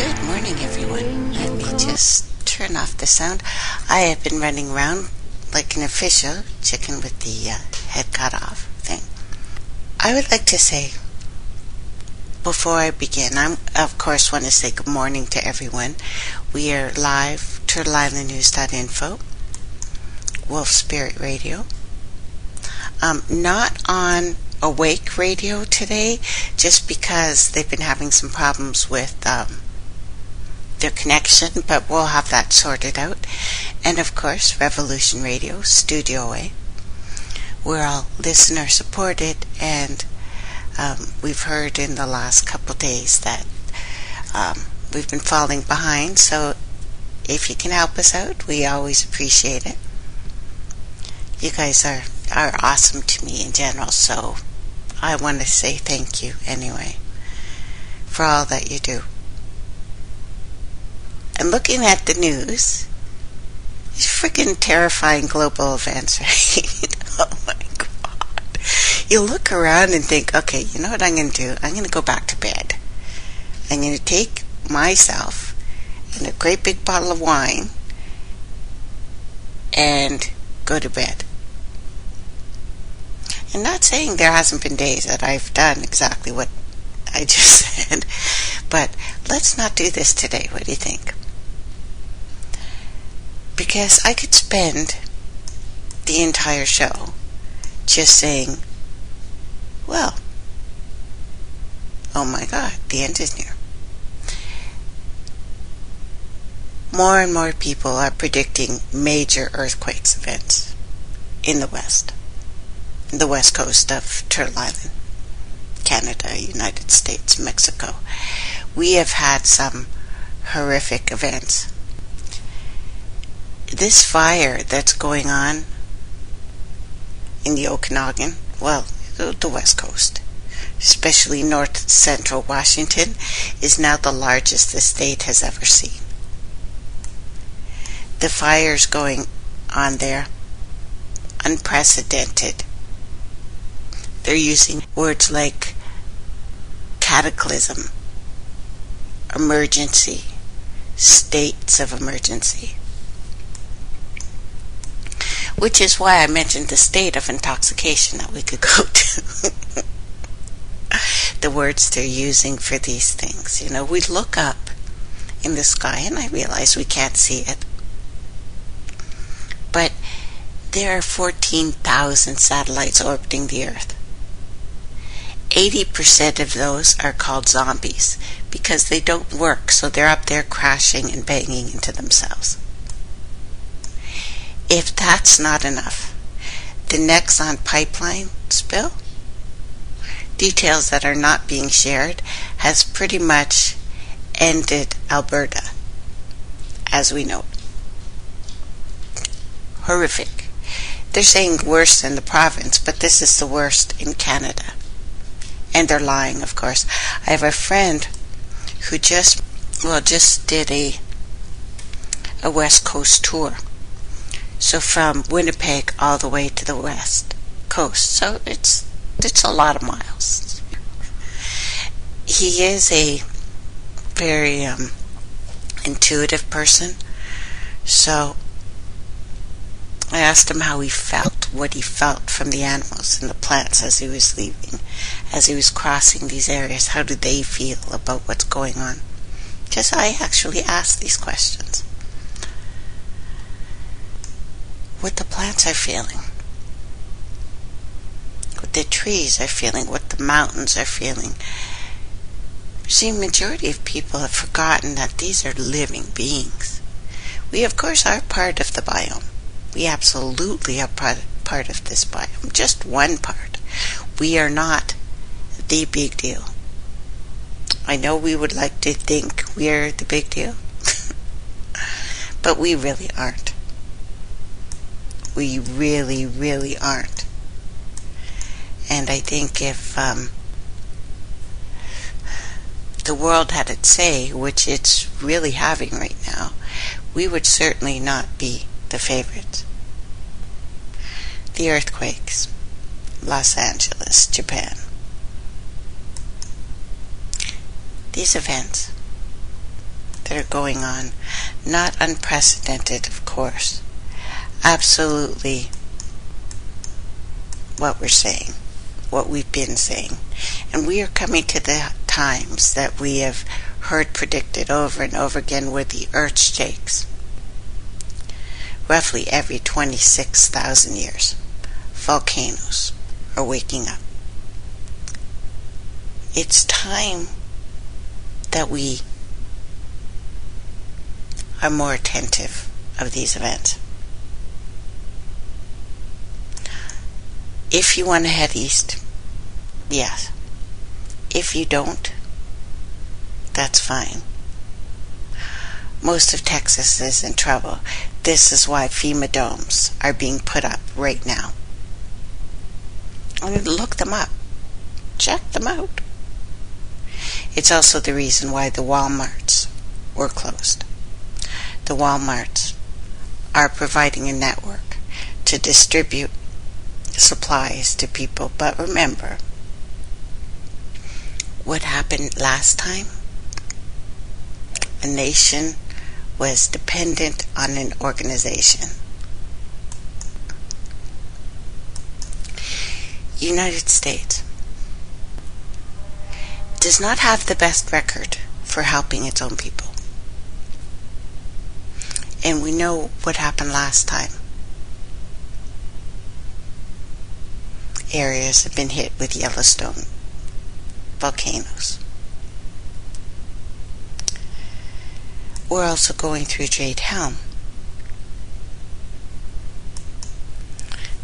Good morning, everyone. Let me just turn off the sound. I have been running around like an official chicken with the head cut off thing. I would like to say, before I begin, I of course want to say good morning to everyone. We are live, TurtleIslandNews.info, Wolf Spirit Radio. Not on Awake Radio today, just because they've been having some problems with their connection, but we'll have that sorted out. And of course, Revolution Radio, Studio A. We're all listener supported, and we've heard in the last couple days that we've been falling behind, so if you can help us out, we always appreciate it. You guys are awesome to me in general, so I want to say thank you anyway for all that you do. And looking at the news, these freaking terrifying global events, right? Oh my God. You look around and think, okay, you know what I'm going to do? I'm going to go back to bed. I'm going to take myself and a great big bottle of wine and go to bed. And not saying there hasn't been days that I've done exactly what I just said, but let's not do this today. What do you think? Because I could spend the entire show just saying, well, oh my God, the end is near. More and more people are predicting major earthquakes events in the West coast of Turtle Island, Canada, United States, Mexico. We have had some horrific events. This fire that's going on in the Okanagan, well, the West Coast, especially north central Washington, is now the largest the state has ever seen. The fires going on there, unprecedented. They're using words like cataclysm, emergency, states of emergency. Which is why I mentioned the state of intoxication that we could go to. The words they're using for these things. You know, we look up in the sky and I realize we can't see it. But there are 14,000 satellites orbiting the Earth. 80% of those are called zombies because they don't work, so they're up there crashing and banging into themselves. If that's not enough, the Nexon pipeline spill, details that are not being shared, has pretty much ended Alberta as we know it. Horrific. They're saying worse than the province, but this is the worst in Canada. And they're lying, of course. I have a friend who just did a West Coast tour. So from Winnipeg all the way to the West Coast. So it's a lot of miles. He is a very intuitive person. So I asked him how he felt, what he felt from the animals and the plants as he was leaving, as he was crossing these areas. How do they feel about what's going on? Because I actually asked these questions. What the plants are feeling, what the trees are feeling, what the mountains are feeling. See, majority of people have forgotten that these are living beings. We, of course, are part of the biome. We absolutely are part of this biome, just one part. We are not the big deal. I know we would like to think we're the big deal, but we really aren't. We really, really aren't. And I think if the world had its say, which it's really having right now, we would certainly not be the favorites. The earthquakes, Los Angeles, Japan. These events are going on. Not unprecedented, of course. Absolutely what we're saying, what we've been saying. And we are coming to the times that we have heard predicted over and over again where the earth shakes. Roughly every 26,000 years, volcanoes are waking up. It's time that we are more attentive of these events. If you want to head east, yes. If you don't, that's fine. Most of Texas is in trouble. This is why FEMA domes are being put up right now. I mean, look them up. Check them out. It's also the reason why the Walmarts were closed. The Walmarts are providing a network to distribute supplies to people. But remember, what happened last time? A nation was dependent on an organization. United States does not have the best record for helping its own people. And we know what happened last time. Areas have been hit with Yellowstone volcanoes. We're also going through Jade Helm.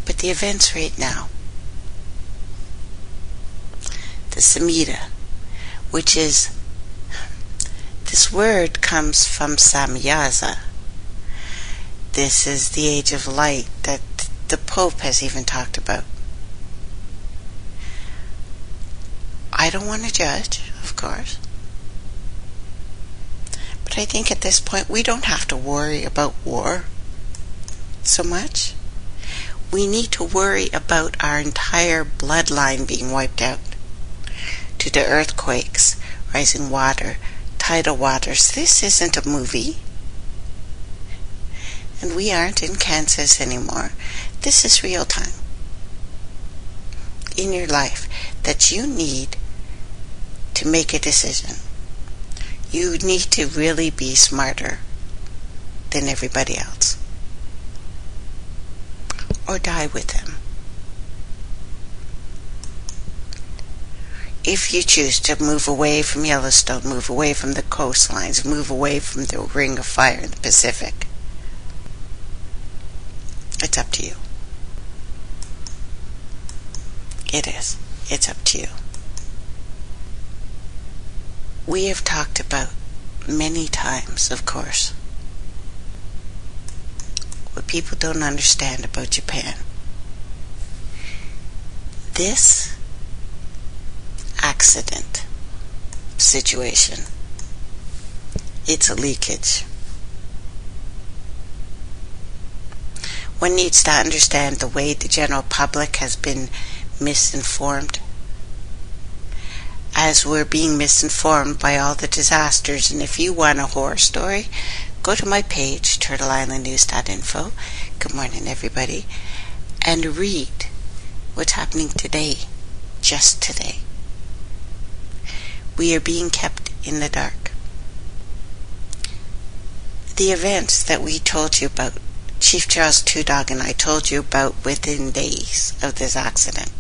But the events right now, the Samhita, which is, this word comes from Samyaza. This is the age of light that the Pope has even talked about. I don't want to judge, of course. But I think at this point we don't have to worry about war so much. We need to worry about our entire bloodline being wiped out. To the earthquakes, rising water, tidal waters. This isn't a movie. And we aren't in Kansas anymore. This is real time in your life that you need to make a decision. You need to really be smarter than everybody else. Or die with them. If you choose to move away from Yellowstone, move away from the coastlines, move away from the Ring of Fire in the Pacific, it's up to you. It is. It's up to you. We have talked about many times, of course, what people don't understand about Japan. This accident situation, it's a leakage. One needs to understand the way the general public has been misinformed, as we're being misinformed by all the disasters. And if you want a horror story, go to my page, turtleislandnews.info. Good morning, everybody. And read what's happening today, just today. We are being kept in the dark. The events that we told you about, Chief Charles Tudog and I told you about within days of this accident,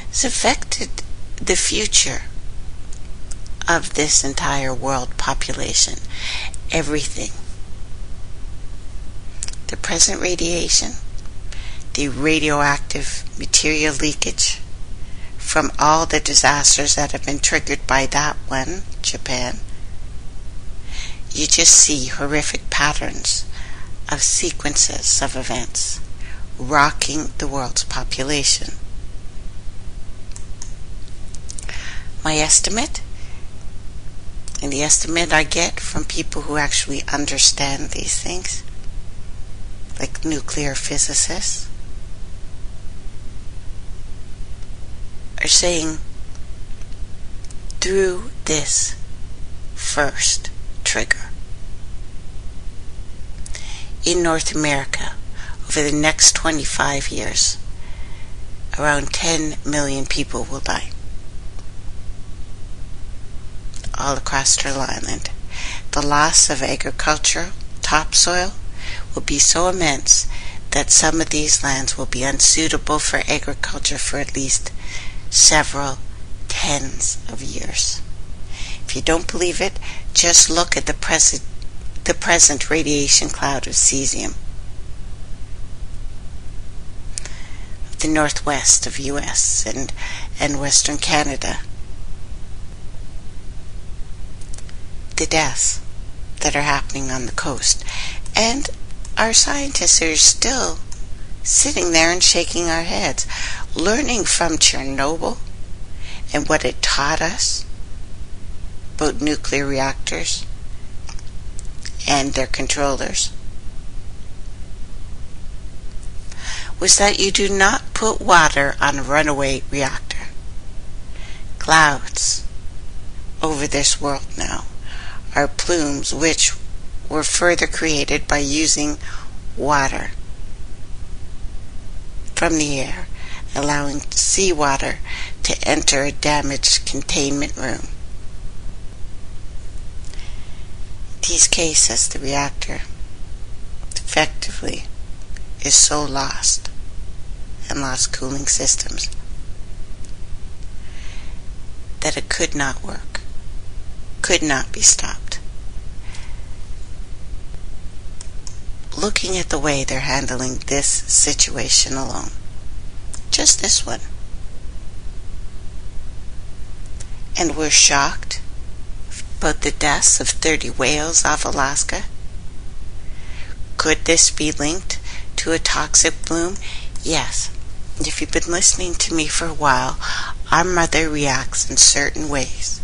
it's affected the future of this entire world population. Everything. The present radiation, the radioactive material leakage from all the disasters that have been triggered by that one, Japan. You just see horrific patterns of sequences of events rocking the world's population. My estimate, and the estimate I get from people who actually understand these things, like nuclear physicists, are saying through this first trigger. In North America, over the next 25 years, around 10 million people will die all across Turtle Island. The loss of agricultural topsoil will be so immense that some of these lands will be unsuitable for agriculture for at least several tens of years. If you don't believe it, just look at the present radiation cloud of cesium. The northwest of US and western Canada. The deaths that are happening on the coast. And our scientists are still sitting there and shaking our heads, learning from Chernobyl and what it taught us about nuclear reactors and their controllers, was that you do not put water on a runaway reactor. Clouds over this world now are plumes which were further created by using water from the air, allowing seawater to enter a damaged containment room. In these cases, the reactor effectively is so lost and lost cooling systems that it could not work, could not be stopped. Looking at the way they're handling this situation alone, just this one, and we're shocked about the deaths of 30 whales off Alaska. Could this be linked to a toxic plume? Yes. If you've been listening to me for a while, our mother reacts in certain ways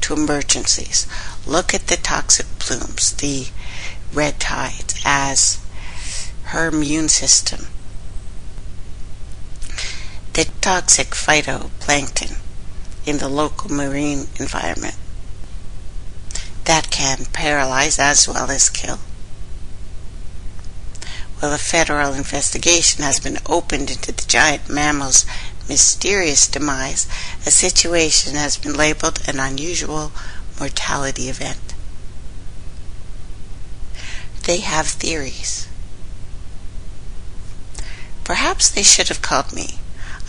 to emergencies. Look at the toxic plumes, the red tides, as her immune system. The toxic phytoplankton in the local marine environment that can paralyze as well as kill. Well, a federal investigation has been opened into the giant mammal's mysterious demise. A situation has been labeled an unusual mortality event. They have theories. Perhaps they should have called me.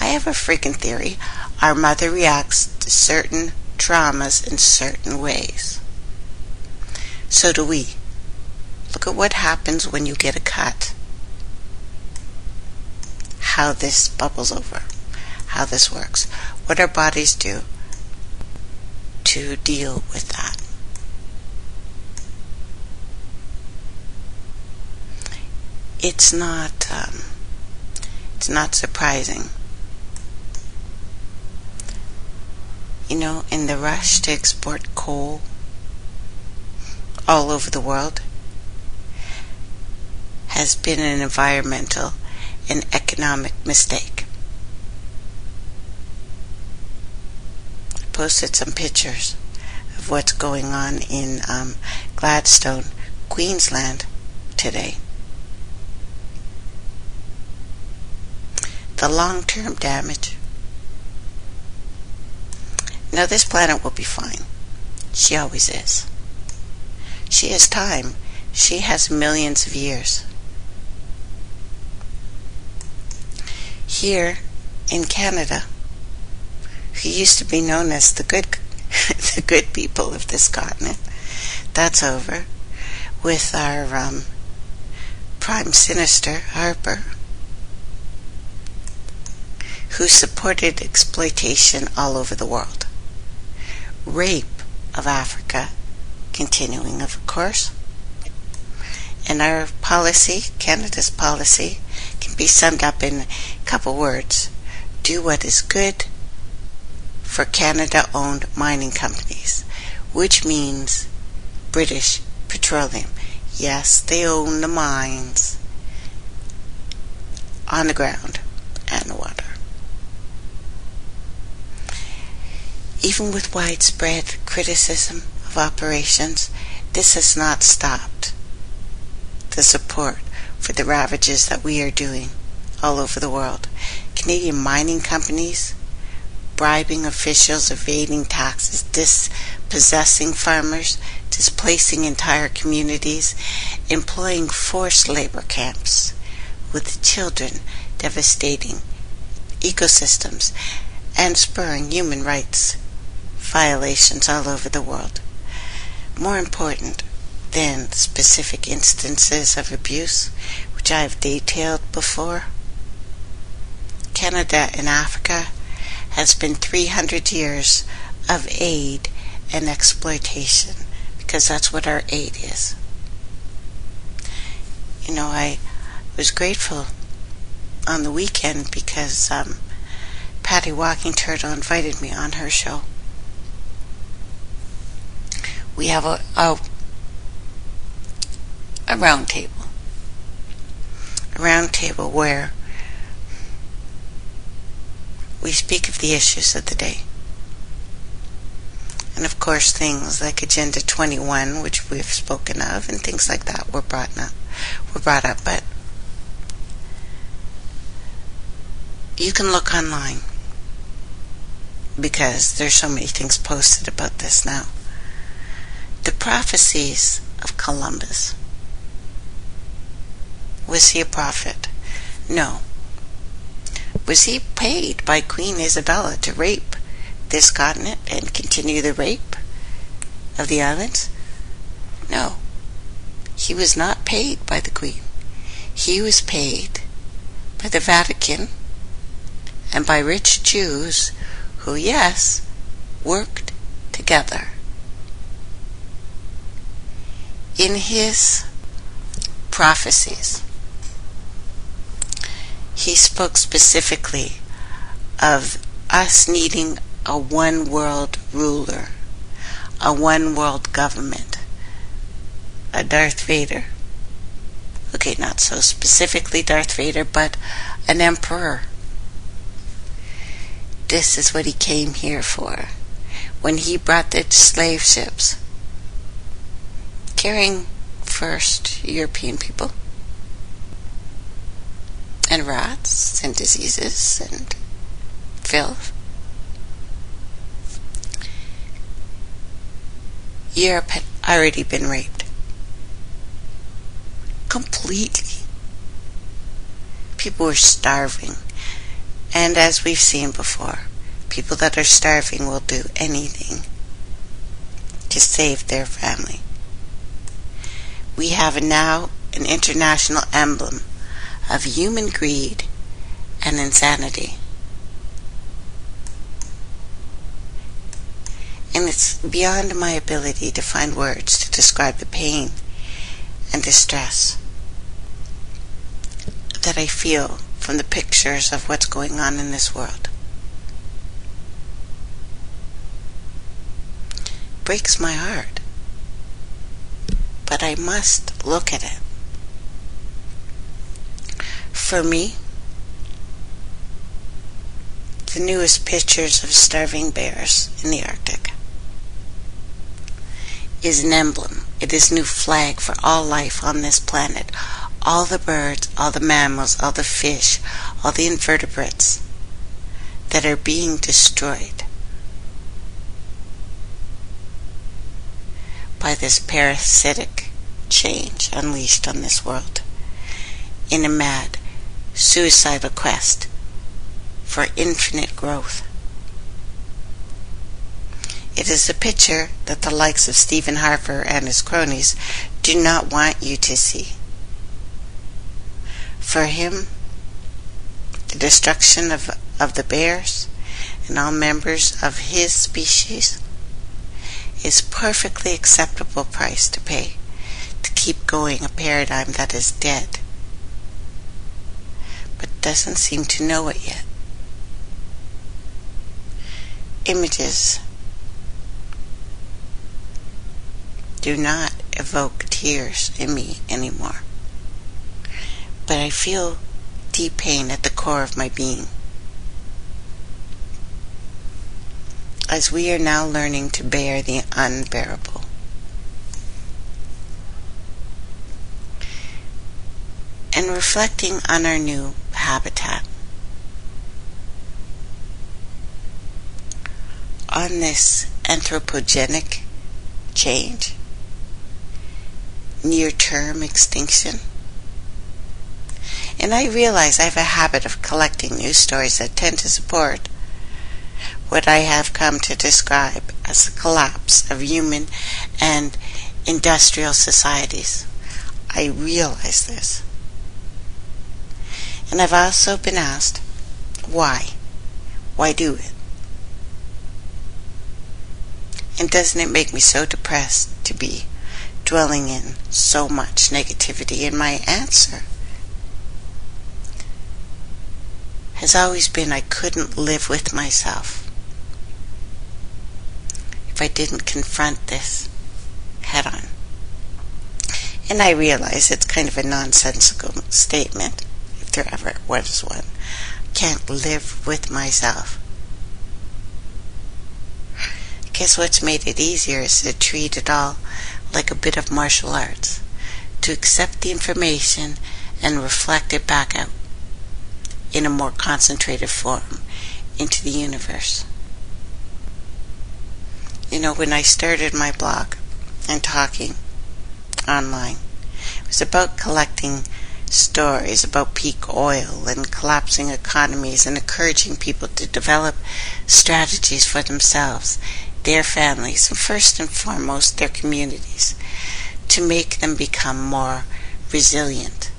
I have a freaking theory. Our mother reacts to certain traumas in certain ways. So do we. Look at what happens when you get a cut. How this bubbles over. How this works. What our bodies do to deal with that. It's not surprising. You know, in the rush to export coal all over the world has been an environmental and economic mistake. I posted some pictures of what's going on in Gladstone, Queensland today. The long-term damage. Now this planet will be fine. She always is. She has time. She has millions of years. Here in Canada, who used to be known as the good people of this continent, that's over, with our Prime Minister Harper, who supported exploitation all over the world. Rape of Africa continuing, of course. And our policy, Canada's policy, can be summed up in a couple words. Do what is good for Canada-owned mining companies, which means British Petroleum. Yes, they own the mines on the ground and the water. Even with widespread criticism of operations, this has not stopped the support for the ravages that we are doing all over the world. Canadian mining companies bribing officials, evading taxes, dispossessing farmers, displacing entire communities, employing forced labor camps with children, devastating ecosystems, and spurring human rights violations all over the world. More important than specific instances of abuse, which I have detailed before, Canada and Africa has been 300 years of aid and exploitation, because that's what our aid is. You know, I was grateful on the weekend because Patty Walking Turtle invited me on her show. We have a round table where we speak of the issues of the day. And of course things like Agenda 21, which we've spoken of, and things like that were brought up. But you can look online, because there's so many things posted about this now. The prophecies of Columbus. Was he a prophet? No. Was he paid by Queen Isabella to rape this continent and continue the rape of the islands? No. He was not paid by the Queen. He was paid by the Vatican and by rich Jews who, yes, worked together. In his prophecies, he spoke specifically of us needing a one world ruler, a one world government, a Darth Vader. Okay, not so specifically Darth Vader, but an emperor. This is what he came here for. When he brought the slave ships, carrying first European people, and rats, and diseases, and filth. Europe had already been raped. Completely. People were starving. And as we've seen before, people that are starving will do anything to save their family. We have now an international emblem of human greed and insanity. And it's beyond my ability to find words to describe the pain and distress that I feel from the pictures of what's going on in this world. It breaks my heart, but I must look at it. For me, the newest pictures of starving bears in the Arctic is an emblem. It is a new flag for all life on this planet. All the birds, all the mammals, all the fish, all the invertebrates that are being destroyed by this parasitic change unleashed on this world in a mad, suicidal quest for infinite growth. It is a picture that the likes of Stephen Harper and his cronies do not want you to see. For him, the destruction of the bears and all members of his species is perfectly acceptable price to pay to keep going a paradigm that is dead, but doesn't seem to know it yet. Images do not evoke tears in me anymore, but I feel deep pain at the core of my being, as we are now learning to bear the unbearable. and reflecting on our new habitat. On this anthropogenic change, near-term extinction. And I realize I have a habit of collecting news stories that tend to support what I have come to describe as the collapse of human and industrial societies. I realize this. And I've also been asked, why? Why do it? And doesn't it make me so depressed to be dwelling in so much negativity? And my answer has always been I couldn't live with myself if I didn't confront this head on. And I realize it's kind of a nonsensical statement, if there ever was one. I can't live with myself. Guess what's made it easier is to treat it all like a bit of martial arts, to accept the information and reflect it back out in a more concentrated form into the universe. You know, when I started my blog and talking online, it was about collecting stories about peak oil and collapsing economies and encouraging people to develop strategies for themselves, their families, and first and foremost their communities, to make them become more resilient,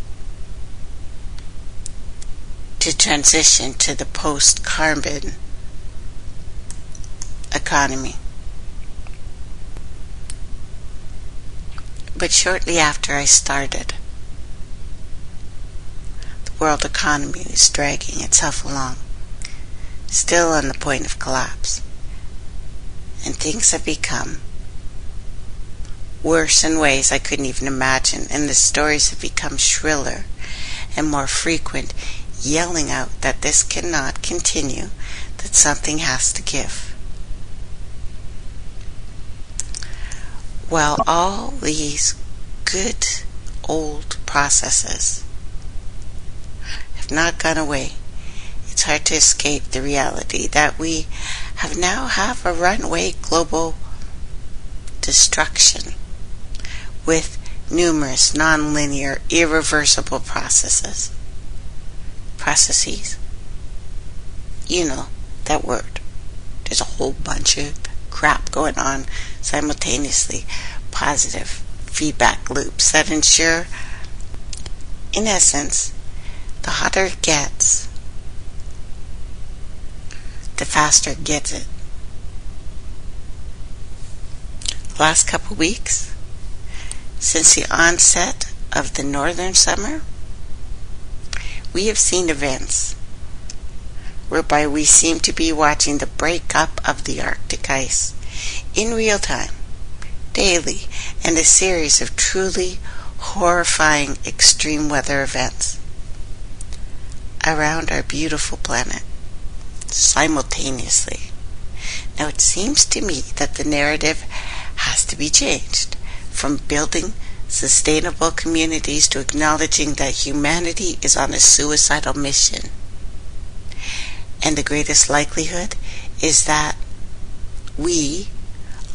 to transition to the post-carbon economy. But shortly after I started, the world economy is dragging itself along, still on the point of collapse. And things have become worse in ways I couldn't even imagine, and the stories have become shriller and more frequent, yelling out that this cannot continue, that something has to give. Well, all these good old processes have not gone away. It's hard to escape the reality that we have a runaway global destruction with numerous non-linear, irreversible processes. Processes. You know that word. There's a whole bunch of crap going on simultaneously. Positive feedback loops that ensure, in essence, the hotter it gets, the faster it gets it. The last couple weeks, since the onset of the northern summer, we have seen events whereby we seem to be watching the breakup of the Arctic ice in real time, daily, and a series of truly horrifying extreme weather events around our beautiful planet simultaneously. Now it seems to me that the narrative has to be changed from building sustainable communities to acknowledging that humanity is on a suicidal mission. And the greatest likelihood is that we,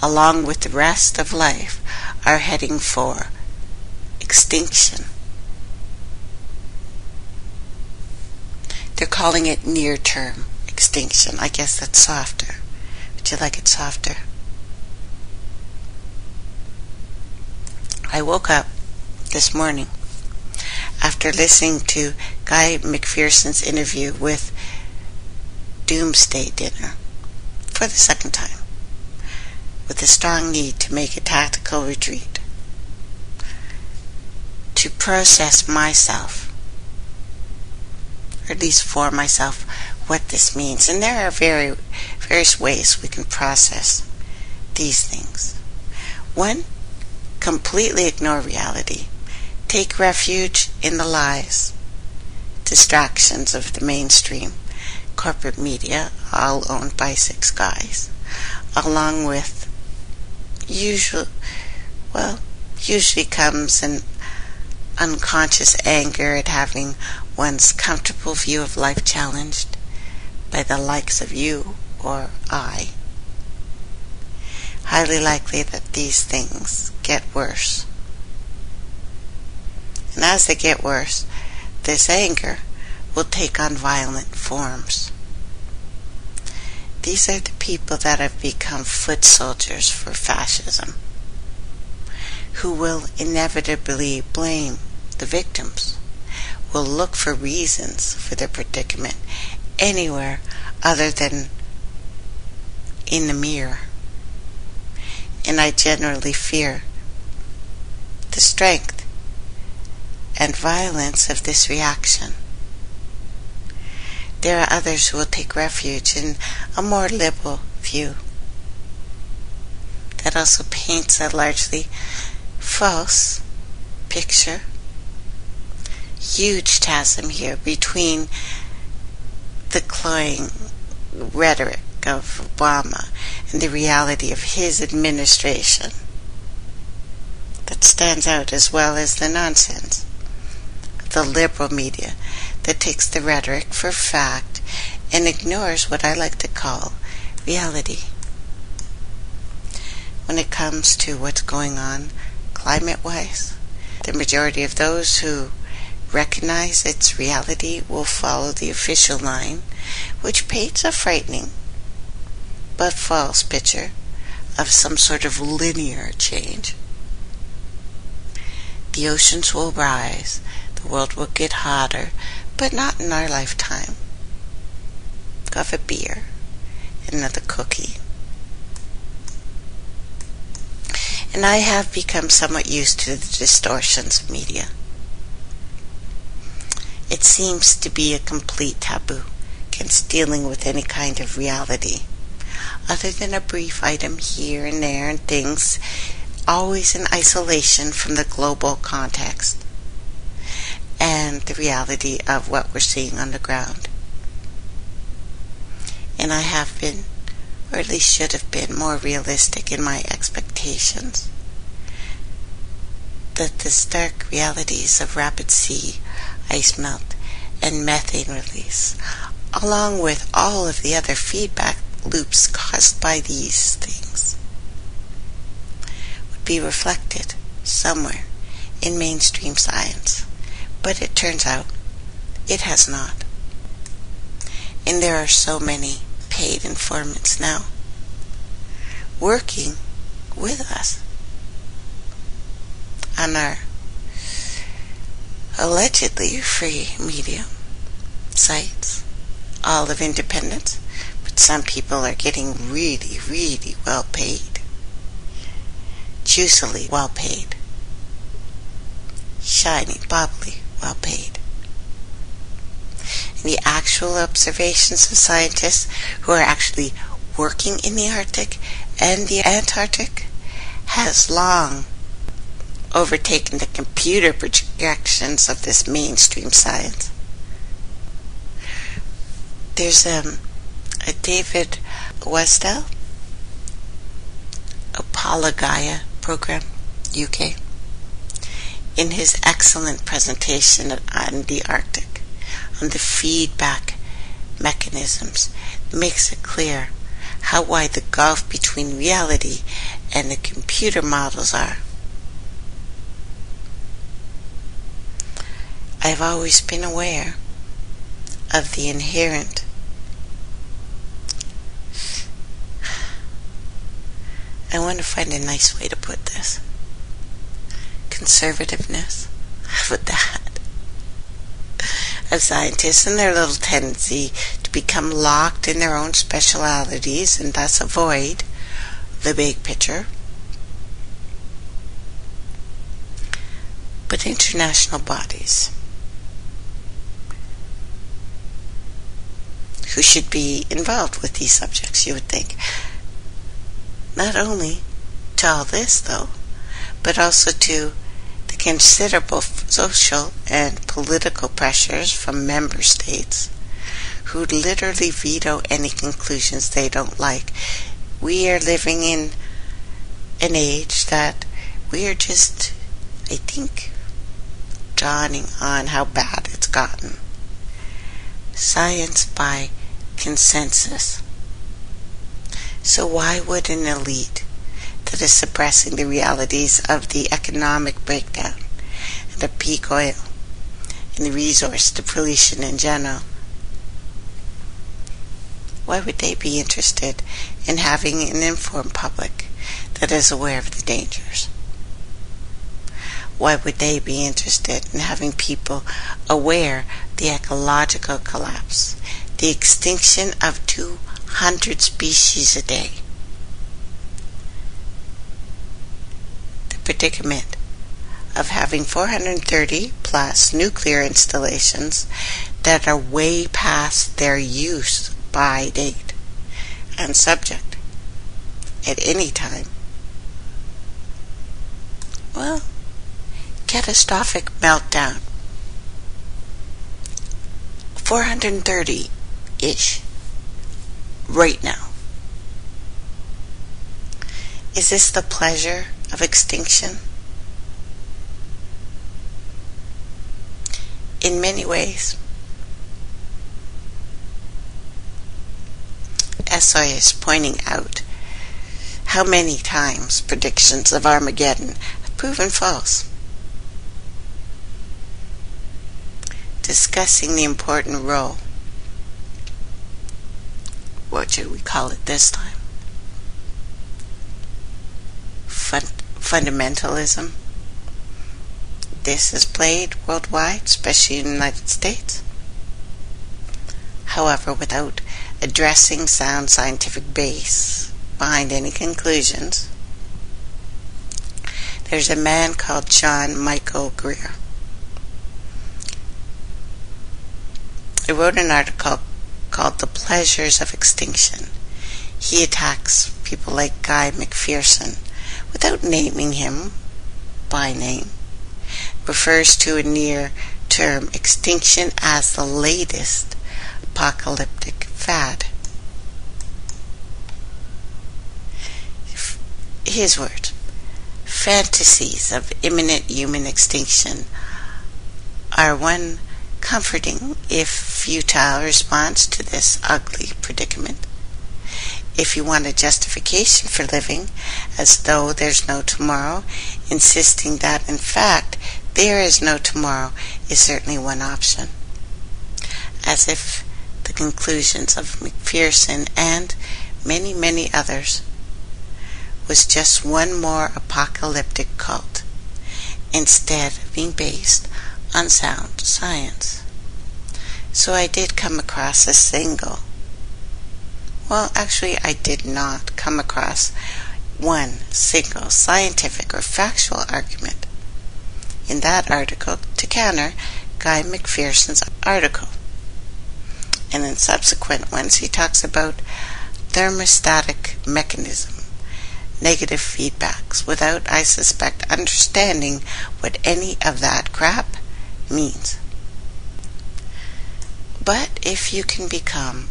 along with the rest of life, are heading for extinction. They're calling it near-term extinction. I guess that's softer. Would you like it softer? I woke up this morning after listening to Guy McPherson's interview with Doomsday Dinner for the second time, with a strong need to make a tactical retreat, to process myself, or at least for myself, what this means. And there are various ways we can process these things. One, completely ignore reality. Take refuge in the lies, distractions of the mainstream corporate media, all owned by six guys, along with usually comes and unconscious anger at having one's comfortable view of life challenged by the likes of you or I. Highly likely that these things get worse. And as they get worse, this anger will take on violent forms. These are the people that have become foot soldiers for fascism, who will inevitably blame the victims, will look for reasons for their predicament anywhere other than in the mirror. And I generally fear the strength and violence of this reaction. There are others who will take refuge in a more liberal view that also paints a largely false picture. Huge chasm here between the cloying rhetoric of Obama and the reality of his administration that stands out, as well as the nonsense of the liberal media that takes the rhetoric for fact and ignores what I like to call reality. When it comes to what's going on climate-wise, the majority of those who recognize its reality will follow the official line, which paints a frightening but false picture of some sort of linear change. The oceans will rise, the world will get hotter, but not in our lifetime. Go have a beer, another cookie. And I have become somewhat used to the distortions of media. It seems to be a complete taboo against dealing with any kind of reality, other than a brief item here and there and things always in isolation from the global context and the reality of what we're seeing on the ground. And I have been, or at least should have been, more realistic in my expectations that the stark realities of rapid sea ice melt and methane release, along with all of the other feedback loops caused by these things, would be reflected somewhere in mainstream science. But it turns out it has not. And there are so many paid informants now working with us on our allegedly free media sites, all of independence, but some people are getting really, really well paid, juicily well paid, shiny, bubbly, well paid. And the actual observations of scientists who are actually working in the Arctic and the Antarctic has long overtaken the computer projections of this mainstream science. There's a David Westell, Apologia program, UK, in his excellent presentation on the Arctic, on the feedback mechanisms, makes it clear how wide the gulf between reality and the computer models are. I've always been aware of the inherent I want to find a nice way to put this. Conservativeness. How about that? Of scientists and their little tendency to become locked in their own specialities and thus avoid the big picture. But international bodies who should be involved with these subjects, you would think, not only to all this though, but also to the considerable social and political pressures from member states who literally veto any conclusions they don't like. We are living in an age that we are just, I think, dawning on how bad it's gotten. Science by consensus. So why would an elite that is suppressing the realities of the economic breakdown and the peak oil and the resource depletion in general, why would they be interested in having an informed public that is aware of the dangers? Why would they be interested in having people aware of the ecological collapse, the extinction of 200 species a day, the predicament of having 430 plus nuclear installations that are way past their use by date and subject at any time? Well, catastrophic meltdown. 430-ish right now. Is this the pleasure of extinction? In many ways. SI is pointing out how many times predictions of Armageddon have proven false. Discussing the important role, what should we call it this time? Fundamentalism. This is played worldwide, especially in the United States. However, without addressing sound scientific base behind any conclusions, there's a man called John Michael Greer. He wrote an article called The Pleasures of Extinction. He attacks people like Guy McPherson without naming him by name. Refers to a near-term extinction as the latest apocalyptic fad. His words: fantasies of imminent human extinction are one comforting, if futile, response to this ugly predicament. If you want a justification for living as though there's no tomorrow, insisting that in fact there is no tomorrow is certainly one option. As if the conclusions of McPherson and many, many others was just one more apocalyptic cult, instead of being based on sound science. So I did come across I did not come across one single scientific or factual argument in that article to counter Guy McPherson's article. And in subsequent ones he talks about thermostatic mechanism, negative feedbacks, without, I suspect, understanding what any of that crap means. But if you can become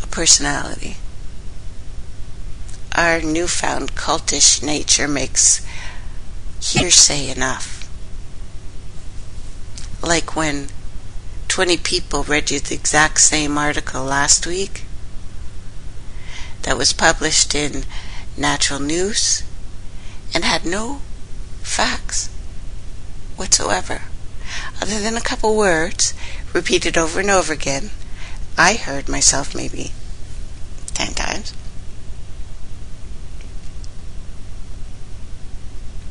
a personality, our newfound cultish nature makes hearsay enough. Like when 20 people read you the exact same article last week that was published in Natural News and had no facts whatsoever, other than a couple words repeated over and over again. I heard myself maybe 10 times.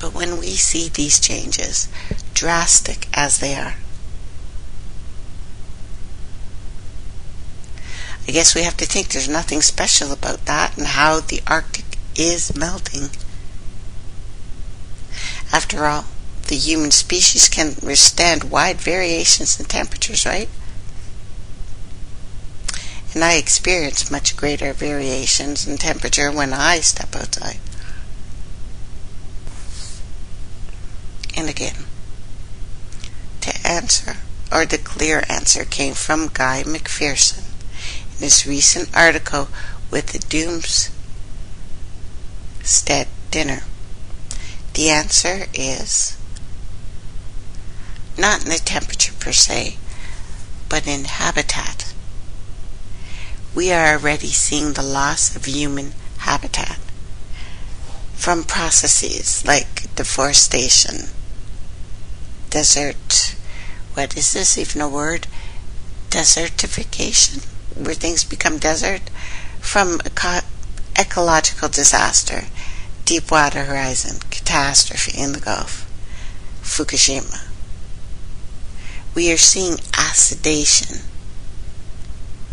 But when we see these changes, drastic as they are, I guess we have to think there's nothing special about that and how the Arctic is melting. After all, the human species can withstand wide variations in temperatures, right? And I experience much greater variations in temperature when I step outside. And again, to answer, or the clear answer, came from Guy McPherson in his recent article with the Doomsday Dinner. The answer is not in the temperature per se, but in habitat. We are already seeing the loss of human habitat from processes like deforestation, desert, what is this even a word? Desertification, where things become desert, from ecological disaster, Deepwater Horizon, catastrophe in the Gulf, Fukushima. We are seeing acidation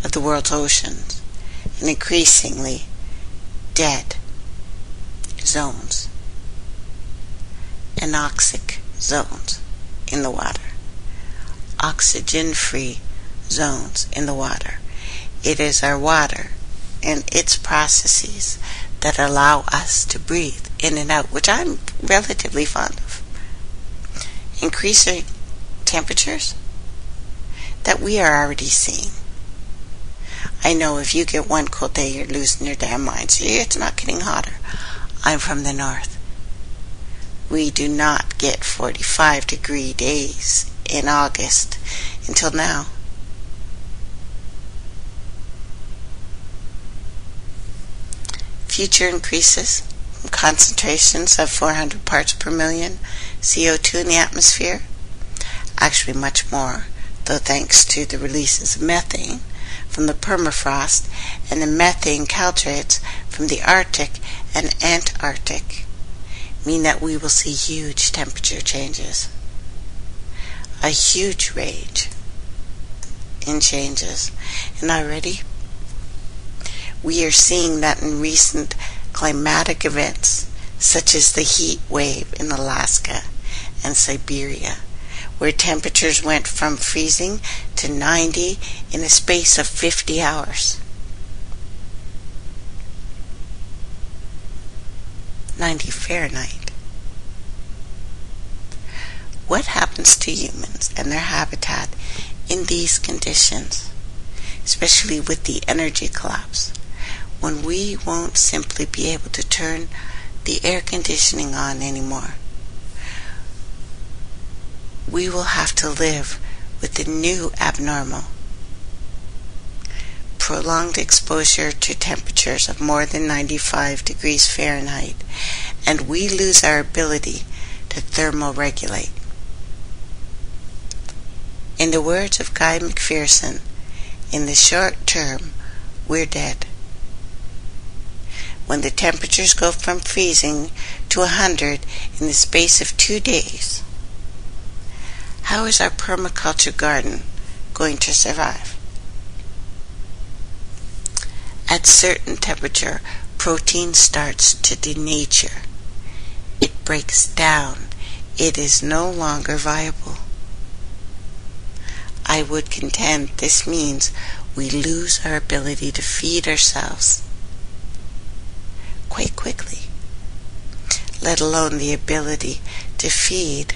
of the world's oceans and increasingly dead zones, anoxic zones in the water, oxygen-free zones in the water. It is our water and its processes that allow us to breathe in and out, which I'm relatively fond of. Increasing temperatures that we are already seeing. I know if you get one cold day, you're losing your damn mind. See, it's not getting hotter. I'm from the north. We do not get 45-degree days in August until now. Future increases in concentrations of 400 parts per million CO2 in the atmosphere. Actually much more, though, thanks to the releases of methane from the permafrost and the methane caltrates from the Arctic and Antarctic, mean that we will see huge temperature changes. A huge range in changes. And already we are seeing that in recent climatic events, such as the heat wave in Alaska and Siberia, where temperatures went from freezing to 90 in a space of 50 hours. 90 Fahrenheit. What happens to humans and their habitat in these conditions, especially with the energy collapse, when we won't simply be able to turn the air conditioning on anymore? We will have to live with the new abnormal. Prolonged exposure to temperatures of more than 95 degrees Fahrenheit, and we lose our ability to thermoregulate. In the words of Guy McPherson, in the short term, we're dead. When the temperatures go from freezing to 100 in the space of 2 days, how is our permaculture garden going to survive? At certain temperature, protein starts to denature. It breaks down. It is no longer viable. I would contend this means we lose our ability to feed ourselves quite quickly, let alone the ability to feed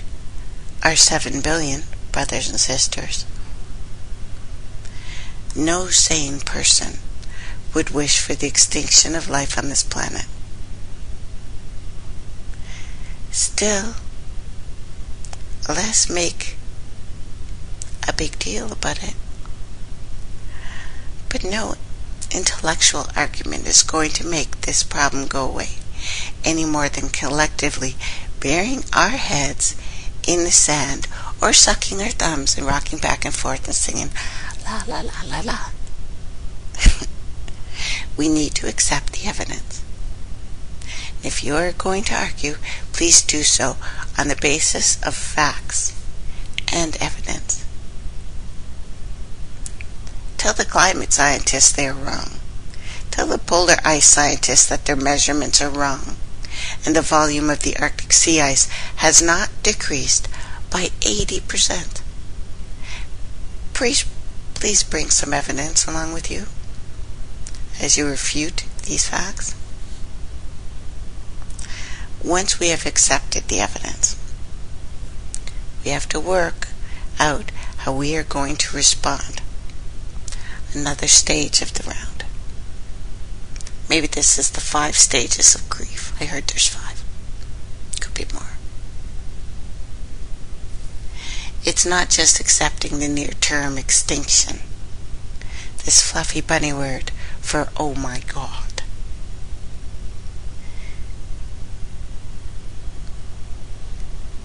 our 7 billion brothers and sisters. No sane person would wish for the extinction of life on this planet. Still, let's make a big deal about it. But no intellectual argument is going to make this problem go away, any more than collectively burying our heads in the sand or sucking our thumbs and rocking back and forth and singing la la la la la. We need to accept the evidence. If you are going to argue, please do so on the basis of facts and evidence. Tell the climate scientists they are wrong. Tell the polar ice scientists that their measurements are wrong, and the volume of the Arctic sea ice has not decreased by 80%. Please bring some evidence along with you as you refute these facts. Once we have accepted the evidence, we have to work out how we are going to respond. Another stage of the round. Maybe this is the 5 stages of grief. I heard there's 5. Could be more. It's not just accepting the near-term extinction, this fluffy bunny word for oh my God.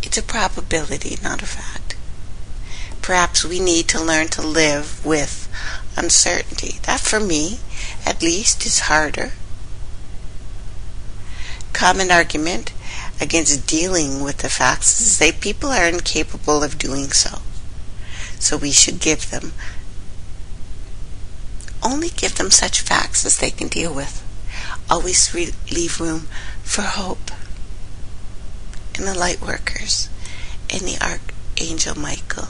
It's a probability, not a fact. Perhaps we need to learn to live with uncertainty. That, for me, at least, is harder. Common argument against dealing with the facts is that people are incapable of doing so. So we should only give them such facts as they can deal with. Always leave room for hope. And the light workers and the Archangel Michael.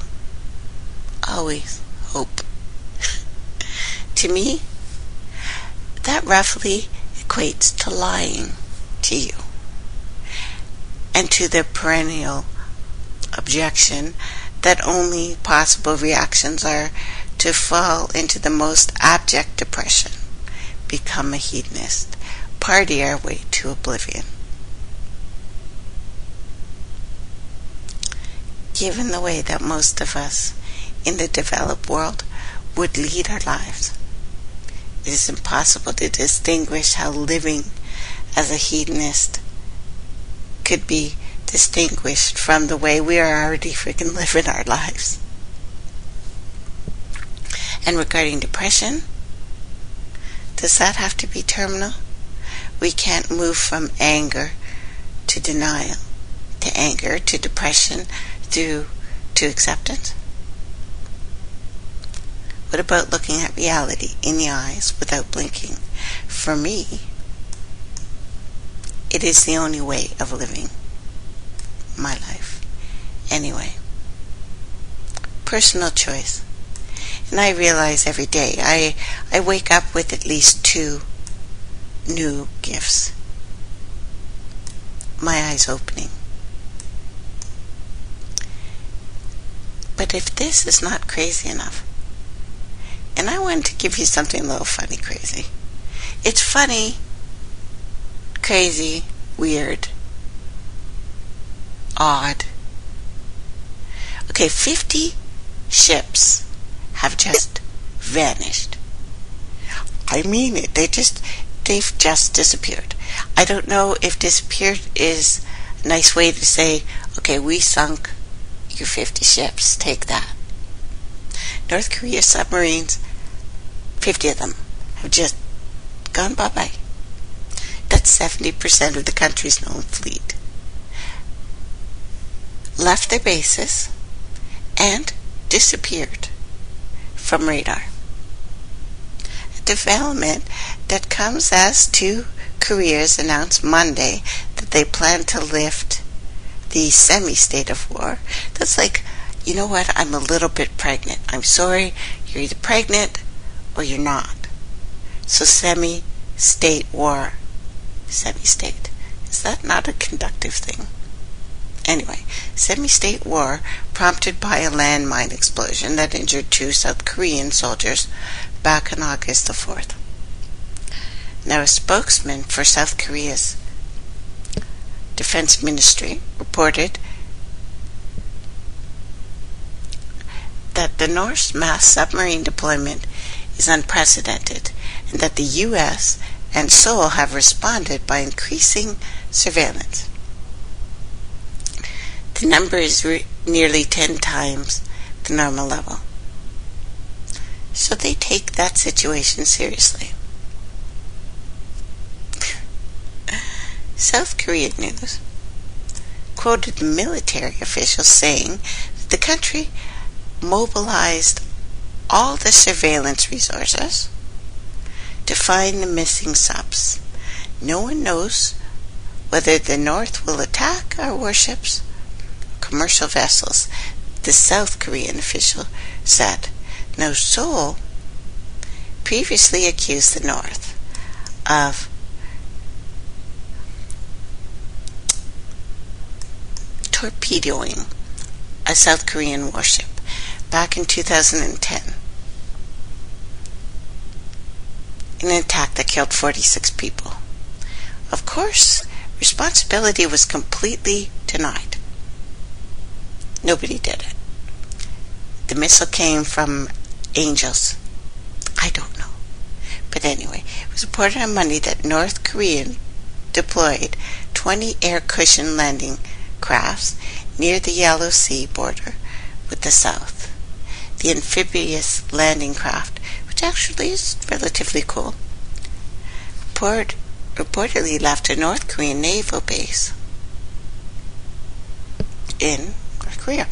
Always hope. To me, that roughly equates to lying to you. And to the perennial objection that only possible reactions are to fall into the most abject depression, become a hedonist, party our way to oblivion. Given the way that most of us in the developed world would lead our lives, it is impossible to distinguish how living as a hedonist could be distinguished from the way we are already freaking living our lives. And regarding depression, does that have to be terminal? We can't move from anger to denial, to anger, to depression, to acceptance. What about looking at reality in the eyes without blinking? For me, it is the only way of living my life. Anyway, personal choice. And I realize every day I wake up with at least 2 new gifts. My eyes opening. But if this is not crazy enough, and I wanted to give you something a little funny crazy. It's funny, crazy, weird, odd. Okay, 50 ships have just vanished. I mean it. They've just disappeared. I don't know if disappeared is a nice way to say, okay, we sunk your 50 ships. Take that. North Korea submarines, 50 of them, have just gone bye-bye. That's 70% of the country's known fleet. Left their bases and disappeared from radar. A development that comes as 2 Koreas announced Monday that they plan to lift the semi-state of war. That's like, you know what, I'm a little bit pregnant. I'm sorry, you're either pregnant or you're not. So semi-state war. Semi-state. Is that not a conductive thing? Anyway, semi-state war prompted by a landmine explosion that injured 2 South Korean soldiers back on August the 4th. Now, a spokesman for South Korea's Defense Ministry reported that the North's mass submarine deployment is unprecedented and that the U.S. and Seoul have responded by increasing surveillance. The number is nearly 10 times the normal level. So they take that situation seriously. South Korean news quoted military officials saying that the country mobilized all the surveillance resources to find the missing subs. No one knows whether the North will attack our warships or commercial vessels, the South Korean official said. Now, Seoul previously accused the North of torpedoing a South Korean warship back in 2010 in an attack that killed 46 people. Of course, responsibility was completely denied. Nobody did it. The missile came from angels. I don't know. But anyway, it was reported on Monday that North Korea deployed 20 air cushion landing crafts near the Yellow Sea border with the South. The amphibious landing craft, which actually is relatively cool, reportedly left a North Korean naval base in North Korea.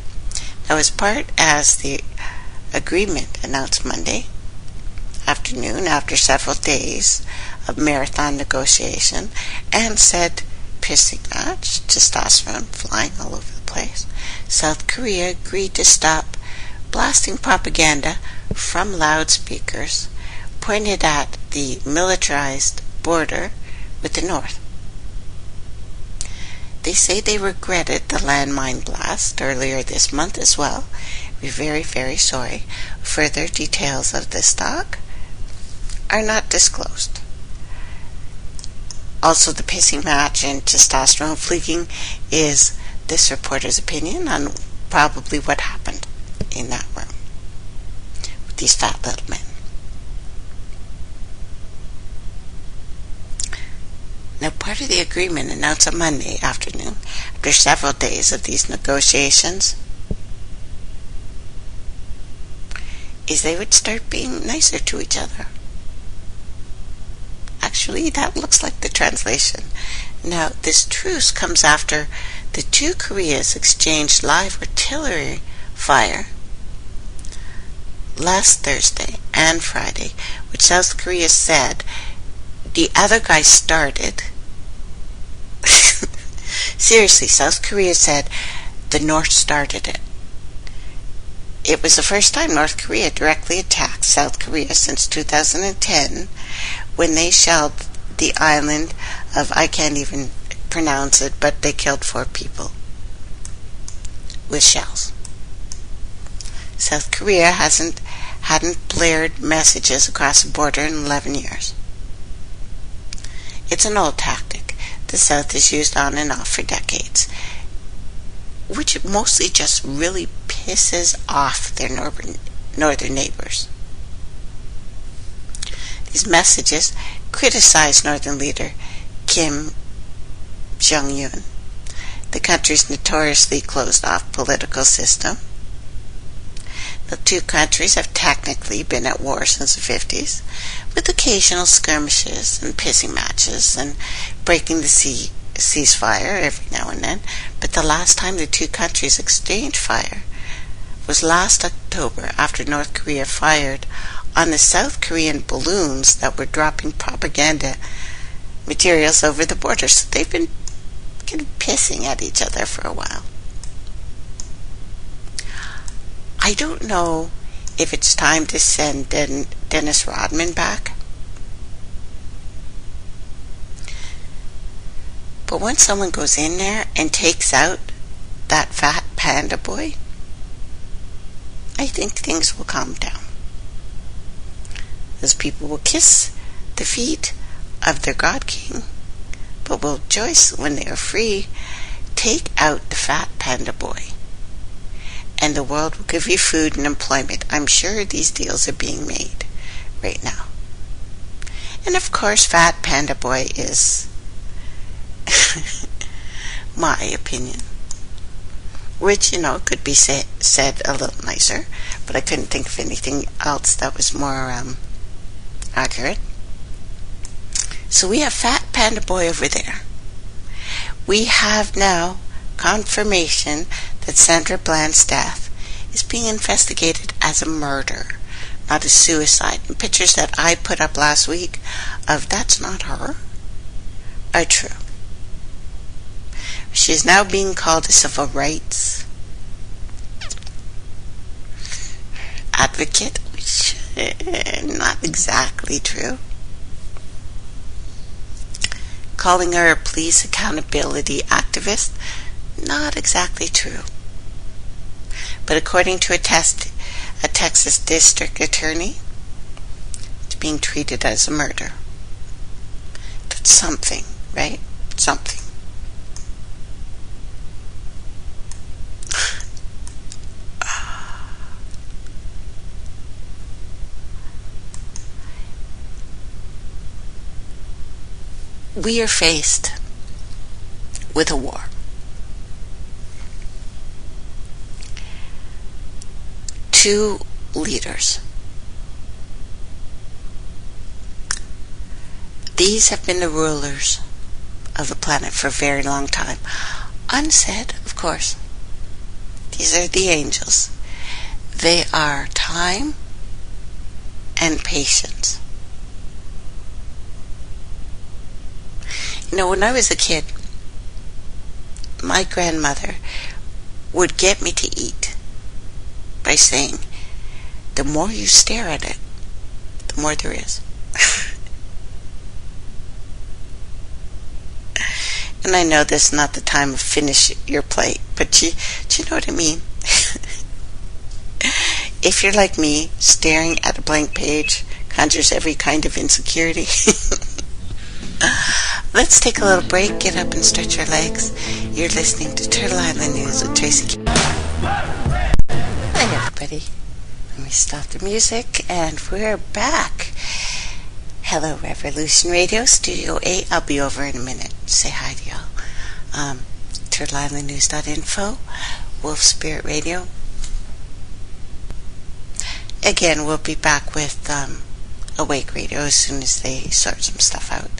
That was part as the agreement announced Monday afternoon after several days of marathon negotiation and said pissing match, testosterone flying all over the place. South Korea agreed to stop blasting propaganda from loudspeakers pointed at the militarized border with the North. They say they regretted the landmine blast earlier this month as well. We're very, very sorry. Further details of this talk are not disclosed. Also, the pissing match and testosterone fleeking is this reporter's opinion on probably what happened in that room with these fat little men. Now, part of the agreement announced on Monday afternoon, after several days of these negotiations, is they would start being nicer to each other. Actually, that looks like the translation. Now, this truce comes after the two Koreas exchanged live artillery fire last Thursday and Friday, which South Korea said the other guy started. Seriously, South Korea said the North started it. It was the first time North Korea directly attacked South Korea since 2010 when they shelled the island of, I can't even pronounce it, but they killed 4 people with shells. South Korea hadn't blared messages across the border in 11 years. It's an old tactic the South has used on and off for decades, which mostly just really pisses off their northern neighbors. These messages criticize northern leader Kim Jong-un, the country's notoriously closed-off political system. The two countries have technically been at war since the 50s, with occasional skirmishes and pissing matches and breaking the ceasefire every now and then. But the last time the two countries exchanged fire was last October after North Korea fired on the South Korean balloons that were dropping propaganda materials over the border. So they've been kind of pissing at each other for a while. I don't know if it's time to send Dennis Rodman back. But when someone goes in there and takes out that fat panda boy, I think things will calm down. Those people will kiss the feet of their God King, but will rejoice when they are free. Take out the fat panda boy, and the world will give you food and employment. I'm sure these deals are being made right now. And of course, Fat Panda Boy is my opinion, which, could be said a little nicer, but I couldn't think of anything else that was more accurate. So we have Fat Panda Boy over there. We have now confirmation that Sandra Bland's death is being investigated as a murder, not a suicide. And pictures that I put up last week of "that's not her" are true. She is now being called a civil rights advocate, which is not exactly true. Calling her a police accountability activist, not exactly true. But according to a Texas district attorney, it's being treated as a murder. That's something, right? Something. We are faced with a war. Two leaders. These have been the rulers of the planet for a very long time. Unsaid, of course. These are the angels. They are time and patience. You know, when I was a kid, my grandmother would get me to eat by saying, the more you stare at it, the more there is. And I know this is not the time to finish your plate, but do you know what I mean? If you're like me, staring at a blank page conjures every kind of insecurity. Let's take a little break, get up and stretch your legs. You're listening to Turtle Island News with Tracey. Hi everybody. Let me stop the music and we're back. Hello Revolution Radio, Studio 8. I'll be over in a minute. Say hi to y'all. TurtleIslandNews.info, Wolf Spirit Radio. Again, we'll be back with Awake Radio as soon as they sort some stuff out.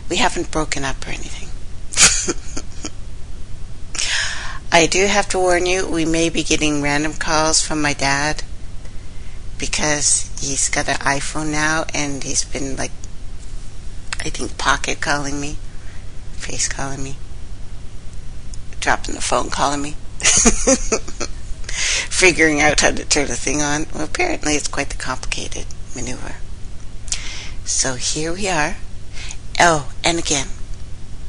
We haven't broken up or anything. I do have to warn you, we may be getting random calls from my dad because he's got an iPhone now and he's been I think pocket calling me, face calling me, dropping the phone calling me, figuring out how to turn the thing on. Well, apparently it's quite the complicated maneuver. So here we are. Oh, and again,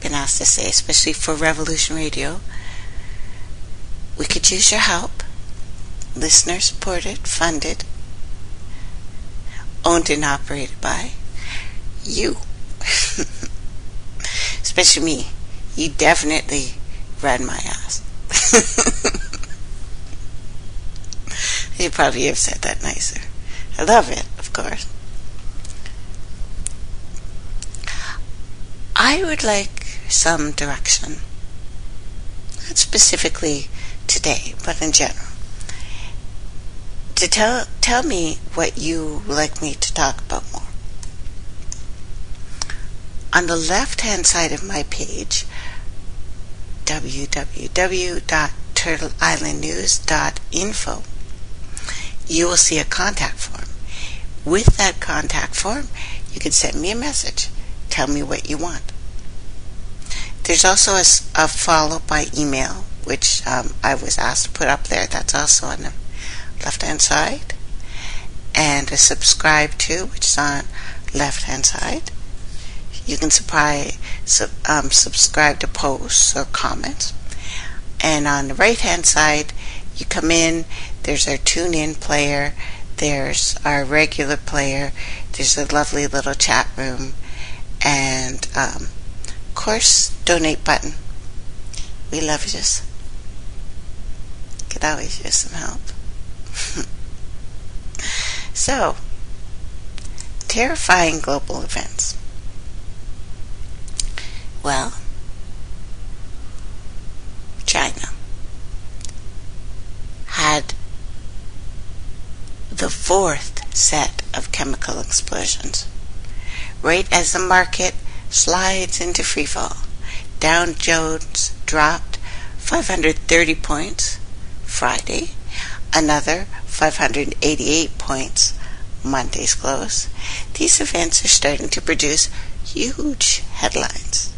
been asked to say, especially for Revolution Radio, we could use your help. Listener supported, funded, owned and operated by you. Especially me. You definitely run my ass. You probably have said that nicer. I love it, of course. I would like some direction. Not specifically today, but in general. To tell me what you would like me to talk about more. On the left-hand side of my page, www.turtleislandnews.info, you will see a contact form. With that contact form, you can send me a message. Tell me what you want. There's also a follow by email, which I was asked to put up there. That's also on the left-hand side. And a subscribe to, which is on left-hand side. You can subscribe to posts or comments. And on the right-hand side, you come in, there's our tune-in player, there's our regular player, there's a lovely little chat room, and, of course, donate button. We love you. Could always use some help. So, terrifying global events. Well, China had the fourth set of chemical explosions. Right as the market slides into freefall, Dow Jones dropped 530 points Friday, another 588 points Monday's close. These events are starting to produce huge headlines.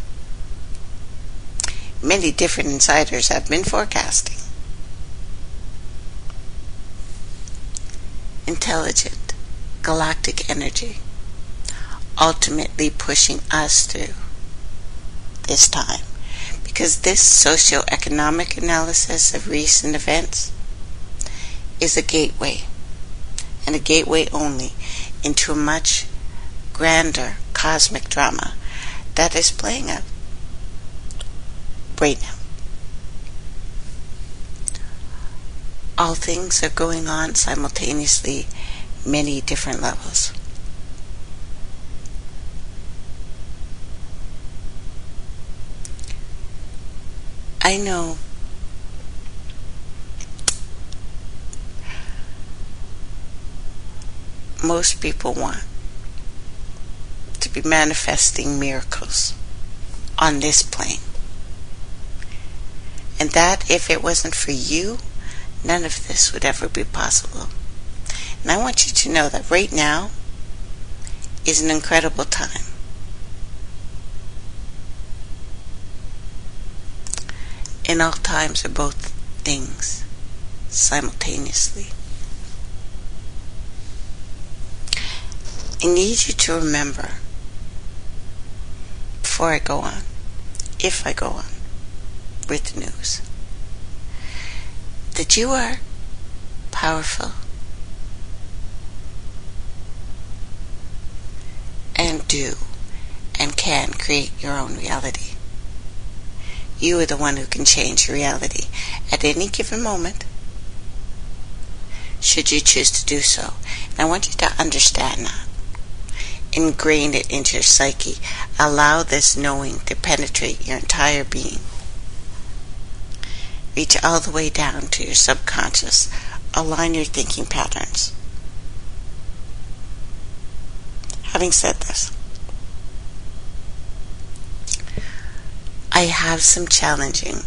Many different insiders have been forecasting. Intelligent galactic energy ultimately pushing us through this time, because this socio-economic analysis of recent events is a gateway, and a gateway only, into a much grander cosmic drama that is playing out right now. All things are going on simultaneously, many different levels. I know most people want to be manifesting miracles on this plane. And that if it wasn't for you, none of this would ever be possible. And I want you to know that right now is an incredible time. In all times are both things simultaneously. I need you to remember, before I go on, if I go on with the news, that you are powerful and do and can create your own reality. You are the one who can change your reality at any given moment, should you choose to do so. And I want you to understand that. Ingrain it into your psyche. Allow this knowing to penetrate your entire being. Reach all the way down to your subconscious. Align your thinking patterns. Having said this, I have some challenging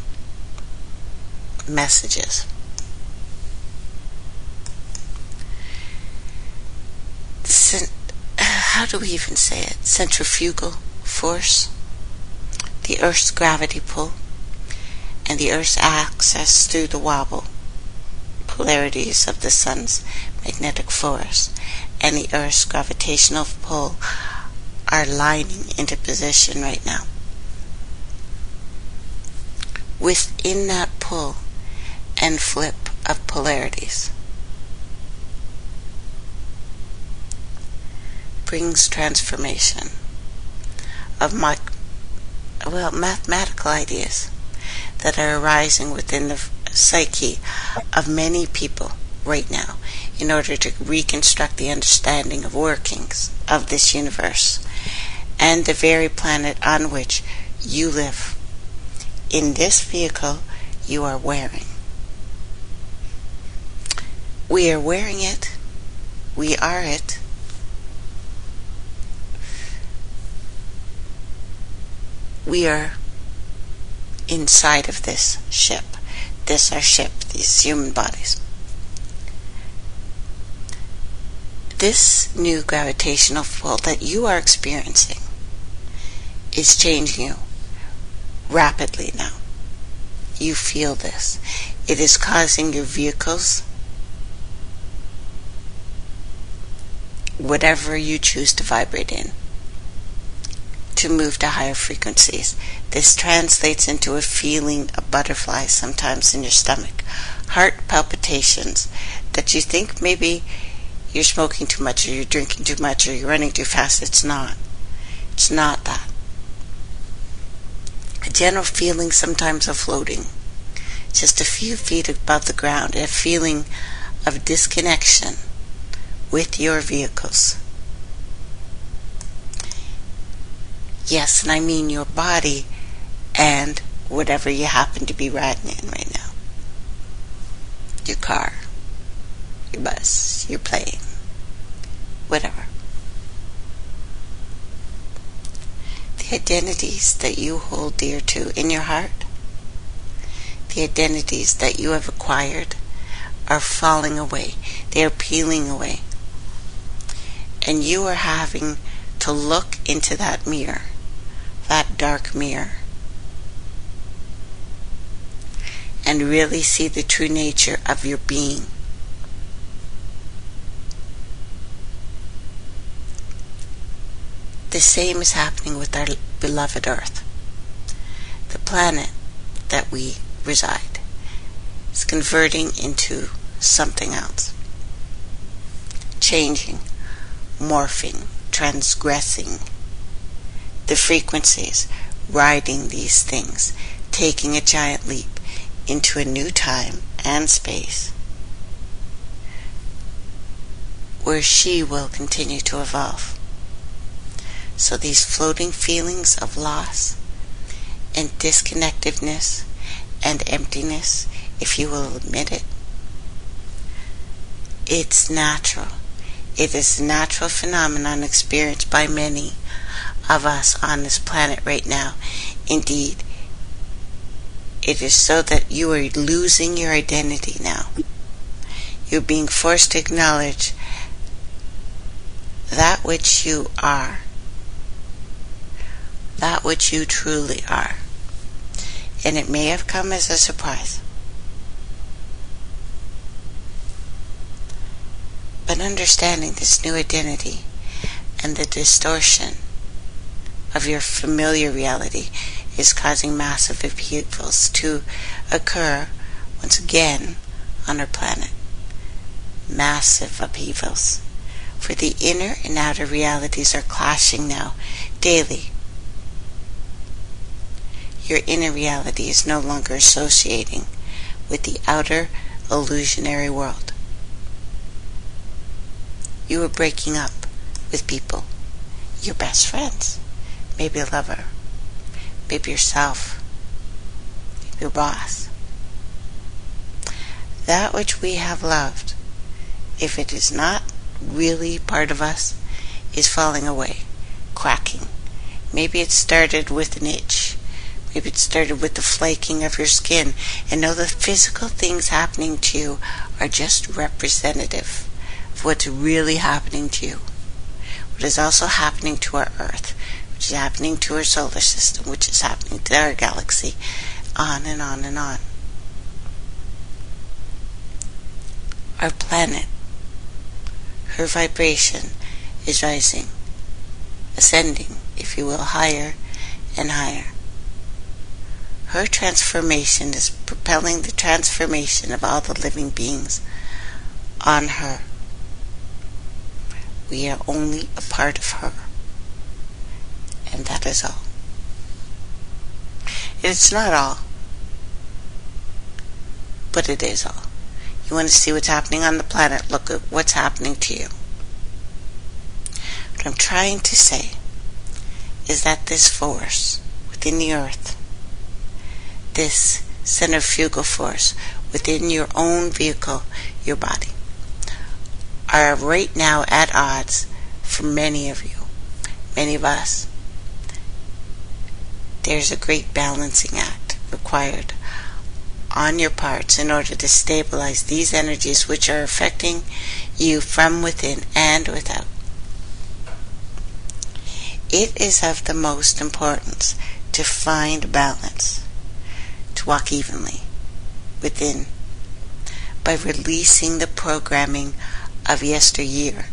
messages. How do we even say it? Centrifugal force, the Earth's gravity pull, and the Earth's axis through the wobble, polarities of the Sun's magnetic force, and the Earth's gravitational pull are lining into position right now. Within that pull and flip of polarities brings transformation of mathematical ideas that are arising within the psyche of many people right now in order to reconstruct the understanding of workings of this universe and the very planet on which you live. In this vehicle you are wearing. We are wearing it. We are it. We are inside of this ship. This our ship, these human bodies. This new gravitational pull that you are experiencing is changing you rapidly now. You feel this. It is causing your vehicles, whatever you choose to vibrate in, to move to higher frequencies. This translates into a feeling of butterflies sometimes in your stomach, heart palpitations that you think maybe you're smoking too much or you're drinking too much or you're running too fast. It's not. It's not that. A general feeling sometimes of floating, just a few feet above the ground, a feeling of disconnection with your vehicles. Yes, and I mean your body and whatever you happen to be riding in right now. Your car, your bus, your plane, whatever. The identities that you hold dear to in your heart, the identities that you have acquired are falling away. They are peeling away. And you are having to look into that mirror, that dark mirror, and really see the true nature of your being. The same is happening with our beloved Earth. The planet that we reside is converting into something else. Changing, morphing, transgressing the frequencies, riding these things, taking a giant leap into a new time and space where she will continue to evolve. So these floating feelings of loss and disconnectedness and emptiness, if you will admit it. It's natural. It is a natural phenomenon experienced by many of us on this planet right now. Indeed, it is so that you are losing your identity now. You're being forced to acknowledge that which you are, that which you truly are. And it may have come as a surprise. But understanding this new identity and the distortion of your familiar reality is causing massive upheavals to occur once again on our planet. Massive upheavals. For the inner and outer realities are clashing now, daily. Your inner reality is no longer associating with the outer illusionary world. You are breaking up with people, your best friends, maybe a lover, maybe yourself, maybe your boss. That which we have loved, if it is not really part of us, is falling away, cracking. Maybe it started with an itch. Maybe it started with the flaking of your skin. And know the physical things happening to you are just representative of what's really happening to you. What is also happening to our Earth, which is happening to our solar system, which is happening to our galaxy, on and on and on. Our planet, her vibration is rising, ascending, if you will, higher and higher. Her transformation is propelling the transformation of all the living beings on her. We are only a part of her, and that is all. It's not all, but it is all. You want to see what's happening on the planet, look at what's happening to you. What I'm trying to say is that this force within the earth, this centrifugal force within your own vehicle, your body, are right now at odds for many of you, many of us. There's a great balancing act required on your parts in order to stabilize these energies which are affecting you from within and without. It is of the most importance to find balance, to walk evenly within by releasing the programming of yesteryear,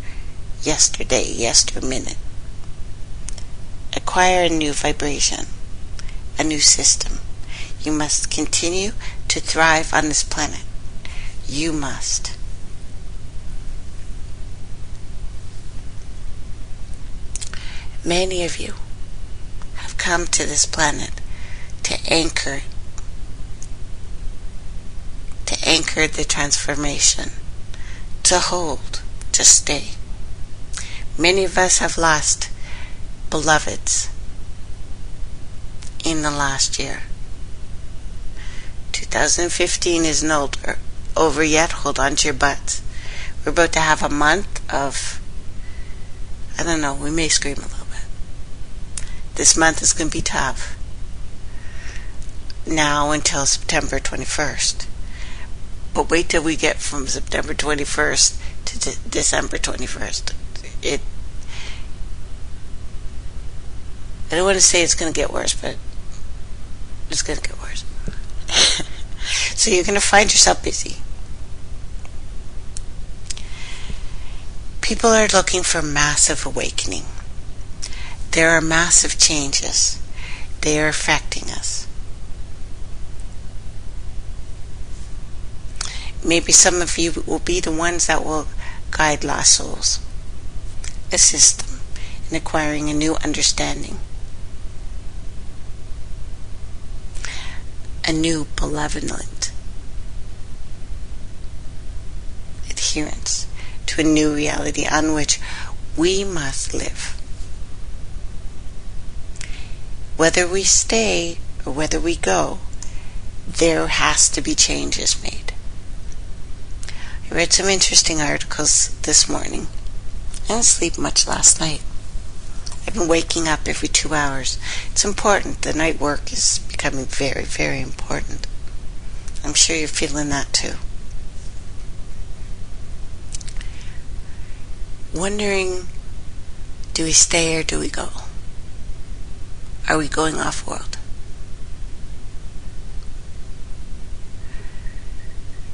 yesterday, yesterminute. Acquire a new vibration, a new system. You must continue to thrive on this planet. You must. Many of you have come to this planet to anchor the transformation, to hold, to stay. Many of us have lost beloveds in the last year. 2015 isn't over yet. Hold on to your butts. We're about to have a month of, I don't know, we may scream a little bit. This month is going to be tough. Now until September 21st. But wait till we get from September 21st to December 21st. I don't want to say it's going to get worse, but it's going to get worse. So you're going to find yourself busy. People are looking for massive awakening. There are massive changes. They are affecting us. Maybe some of you will be the ones that will guide lost souls, assist them in acquiring a new understanding, a new benevolent adherence to a new reality on which we must live. Whether we stay or whether we go, there has to be changes made. I read some interesting articles this morning. I didn't sleep much last night. I've been waking up every 2 hours. It's important. The night work is becoming very, very important. I'm sure you're feeling that too. Wondering, do we stay or do we go? Are we going off-world?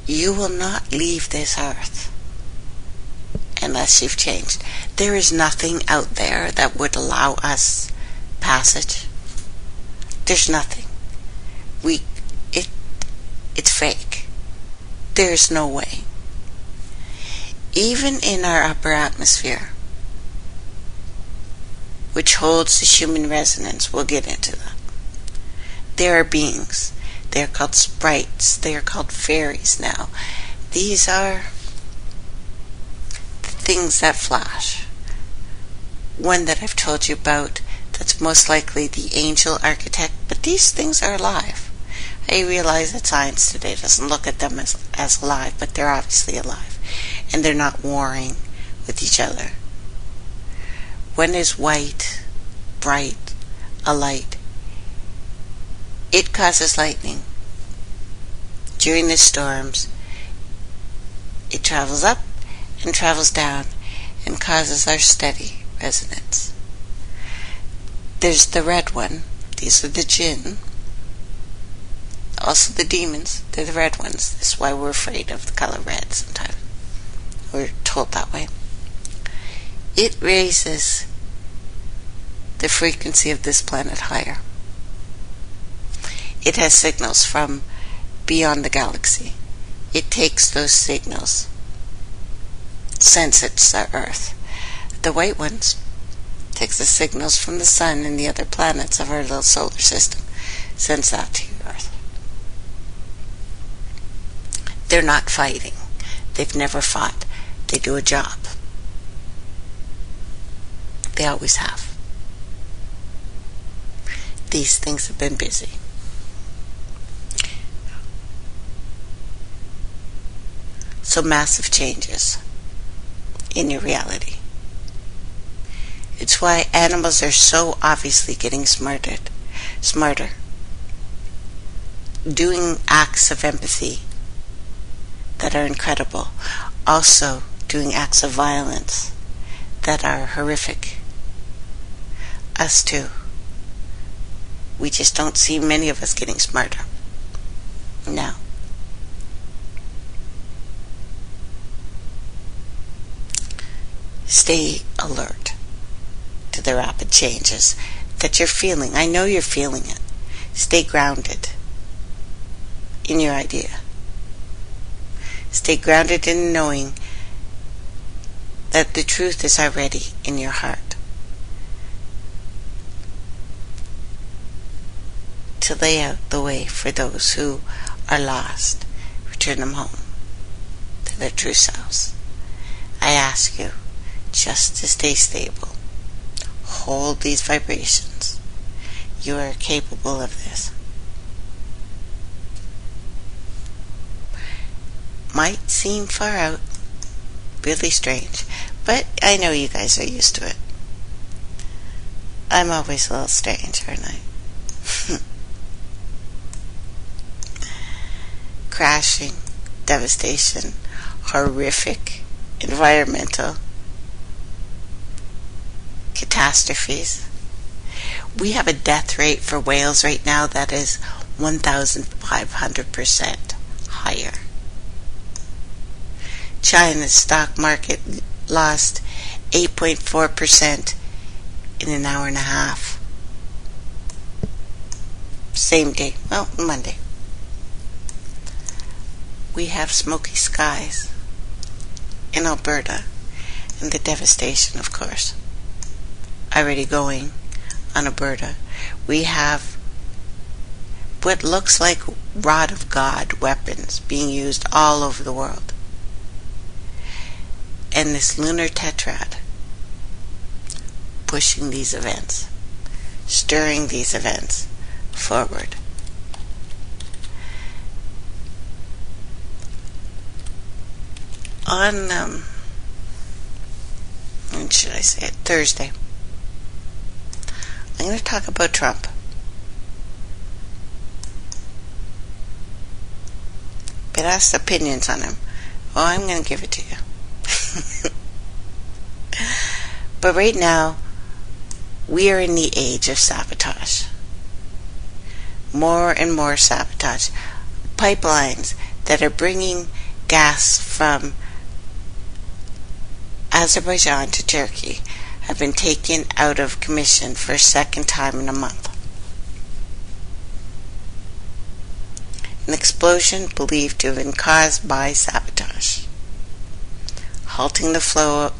You will not leave this earth unless you've changed. There is nothing out there that would allow us passage. There's nothing. It's fake. There's no way. Even in our upper atmosphere, which holds the human resonance, we'll get into that. There are beings. They are called sprites. They are called fairies now. These are the things that flash. One that I've told you about, that's most likely the angel architect, but these things are alive. I realize that science today doesn't look at them as alive, but they're obviously alive. And they're not warring with each other. One is white, bright, a light. It causes lightning. During the storms, it travels up and travels down and causes our steady resonance. There's the red one. These are the jinn. Also the demons. They're the red ones. This is why we're afraid of the color red sometimes. We're told that way. It raises the frequency of this planet higher. It has signals from beyond the galaxy. It takes those signals, sends it to our Earth. The white ones takes the signals from the sun and the other planets of our little solar system, sends that to your Earth. They're not fighting. They've never fought. They do a job. They always have. These things have been busy. So massive changes in your reality. It's why animals are so obviously getting smarter. Doing acts of empathy that are incredible. Also doing acts of violence that are horrific. Us too. We just don't see many of us getting smarter. No. Stay alert to the rapid changes that you're feeling. I know you're feeling it. Stay grounded in your idea. Stay grounded in knowing that the truth is already in your heart. To lay out the way for those who are lost, return them home to their true selves. I ask you just to stay stable. Hold these vibrations. You are capable of this. Might seem far out, really strange, but I know you guys are used to it. I'm always a little strange, aren't I? Crashing, devastation, horrific, environmental catastrophes. We have a death rate for whales right now that is 1,500% higher. China's stock market lost 8.4% in an hour and a half. Same day, well, Monday. We have smoky skies in Alberta, and the devastation, of course, already going on Alberta. We have what looks like rod of God weapons being used all over the world. And this lunar tetrad pushing these events, stirring these events forward. On, when should I say it? Thursday. I'm going to talk about Trump. Been asked opinions on him. Well, I'm going to give it to you. But right now, we are in the age of sabotage. More and more sabotage. Pipelines that are bringing gas from Azerbaijan to Turkey have been taken out of commission for a second time in a month. An explosion believed to have been caused by sabotage, halting the flow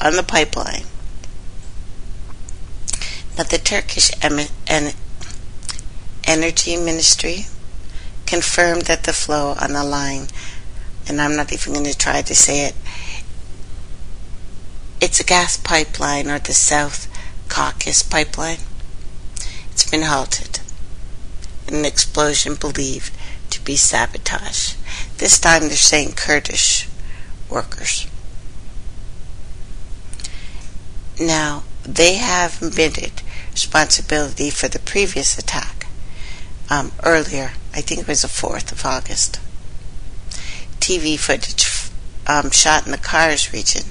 on the pipeline. Now, the Turkish Energy Ministry confirmed that the flow on the line, and I'm not even going to try to say it, it's a gas pipeline, or the South Caucasus pipeline. It's been halted. An explosion believed to be sabotage. This time they're saying Kurdish workers. Now, they have admitted responsibility for the previous attack. Earlier, I think it was the 4th of August. TV footage shot in the Kars region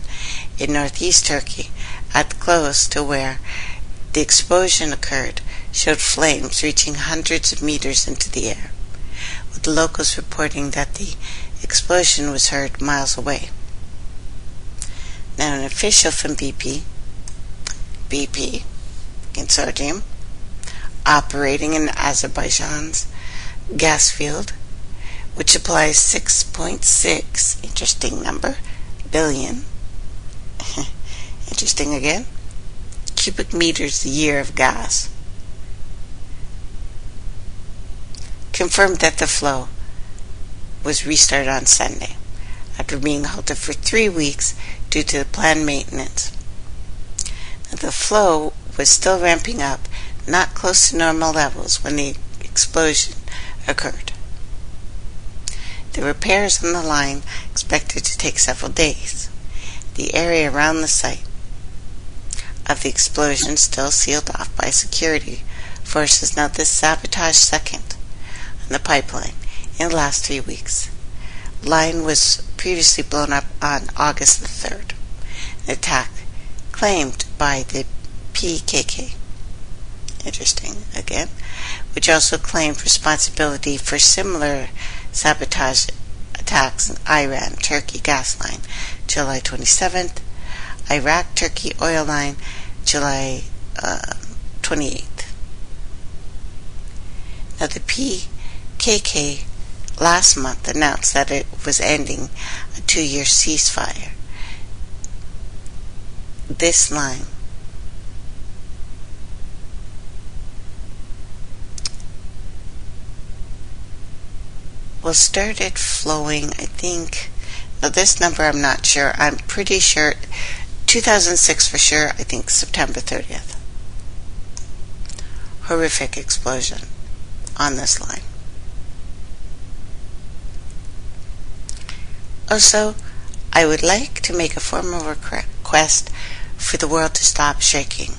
in northeast Turkey, at close to where the explosion occurred, showed flames reaching hundreds of meters into the air, with the locals reporting that the explosion was heard miles away. Now, an official from BP consortium operating in Azerbaijan's gas field, which supplies 6.6, interesting number, billion, interesting again, cubic meters a year of gas, confirmed that the flow was restarted on Sunday after being halted for 3 weeks due to the planned maintenance. Now, the flow was still ramping up, not close to normal levels when the explosion occurred. The repairs on the line expected to take several days. The area around the site of the explosion still sealed off by security forces. Now, this sabotage second on the pipeline in the last 3 weeks. The line was previously blown up on August the 3rd. An attack claimed by the PKK, interesting again, which also claimed responsibility for similar sabotage attacks in Iran-Turkey gas line, July 27th, Iraq-Turkey oil line, July 28th. Now, the PKK last month announced that it was ending a 2-year ceasefire. This line started flowing, I think, now this number I'm not sure, I'm pretty sure 2006 for sure, I think September 30th. Horrific explosion on this line. Also, I would like to make a formal request for the world to stop shaking.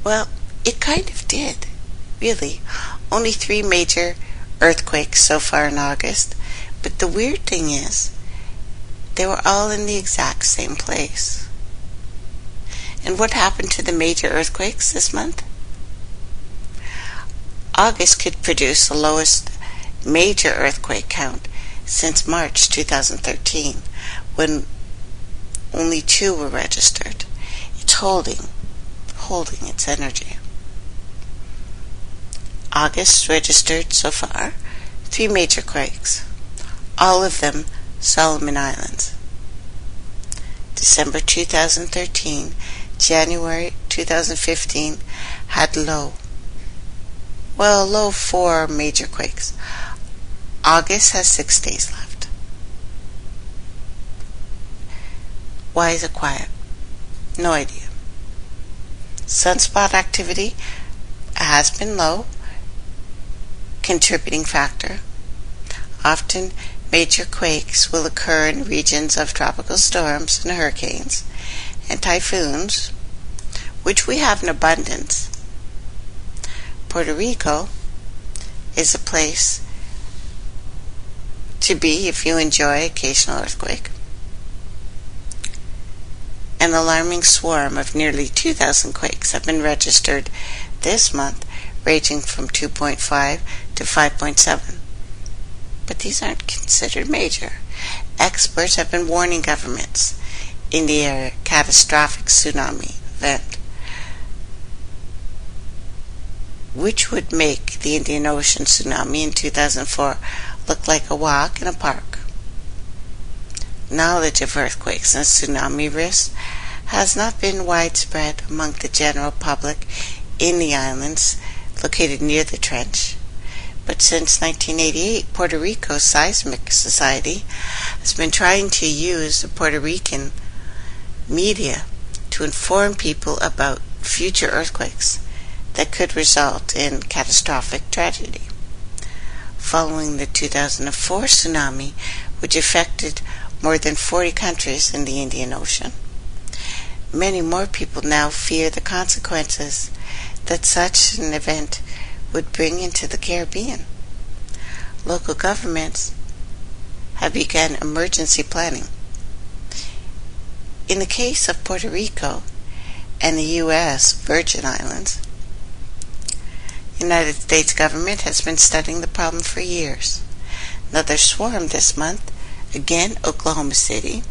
Well, it kind of did. Really, only 3 major earthquakes so far in August, but the weird thing is, they were all in the exact same place. And what happened to the major earthquakes this month? August could produce the lowest major earthquake count since March 2013, when only 2 were registered. It's holding its energy. August registered so far 3 major quakes, all of them Solomon Islands. December 2013, January 2015 had low 4 major quakes. August has 6 days left. Why is it quiet? No idea. Sunspot activity has been low contributing factor. Often, major quakes will occur in regions of tropical storms and hurricanes and typhoons, which we have in abundance. Puerto Rico is a place to be if you enjoy occasional earthquake. An alarming swarm of nearly 2,000 quakes have been registered this month, ranging from 2.5 to 5.7. But these aren't considered major. Experts have been warning governments in the area catastrophic tsunami event, which would make the Indian Ocean tsunami in 2004 look like a walk in a park. Knowledge of earthquakes and tsunami risks has not been widespread among the general public in the islands located near the trench. But since 1988, Puerto Rico Seismic Society has been trying to use the Puerto Rican media to inform people about future earthquakes that could result in catastrophic tragedy. Following the 2004 tsunami, which affected more than 40 countries in the Indian Ocean, many more people now fear the consequences that such an event would bring into the Caribbean. Local governments have begun emergency planning. In the case of Puerto Rico and the U.S. Virgin Islands, the United States government has been studying the problem for years. Another swarm this month, again Oklahoma City,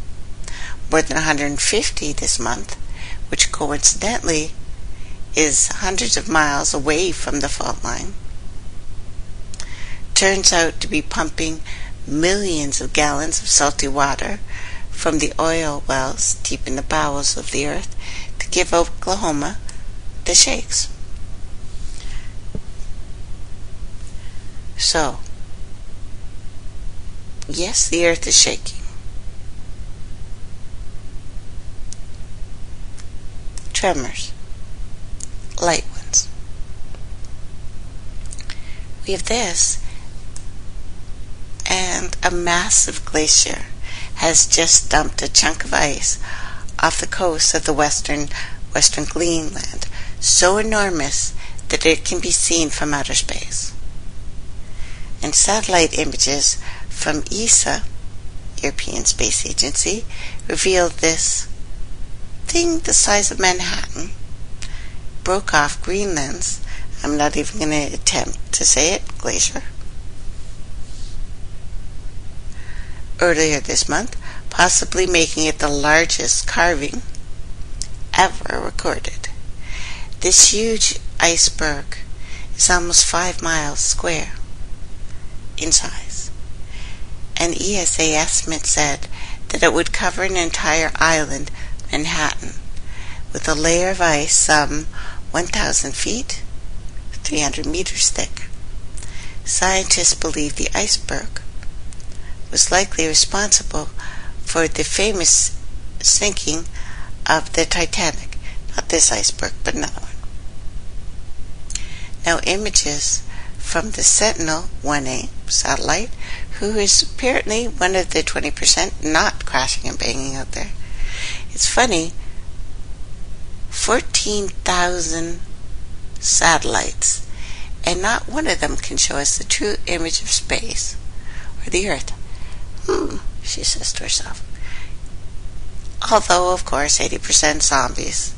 more than 150 this month, which coincidentally is hundreds of miles away from the fault line, turns out to be pumping millions of gallons of salty water from the oil wells deep in the bowels of the earth to give Oklahoma the shakes. So, yes, the earth is shaking. Tremors. Light ones. We have this, and a massive glacier has just dumped a chunk of ice off the coast of the western Greenland, so enormous that it can be seen from outer space. And satellite images from ESA, European Space Agency, revealed this thing the size of Manhattan broke off Greenland's, I'm not even going to attempt to say it, glacier. Earlier this month, possibly making it the largest carving ever recorded. This huge iceberg is almost 5 miles square in size. An ESA estimate said that it would cover an entire island, Manhattan, with a layer of ice some 1,000 feet, 300 meters thick. Scientists believe the iceberg was likely responsible for the famous sinking of the Titanic. Not this iceberg, but another one. Now, images from the Sentinel-1A satellite, who is apparently one of the 20% not crashing and banging out there. It's funny, 14,000 satellites, and not one of them can show us the true image of space or the Earth. She says to herself. Although, of course, 80% zombies.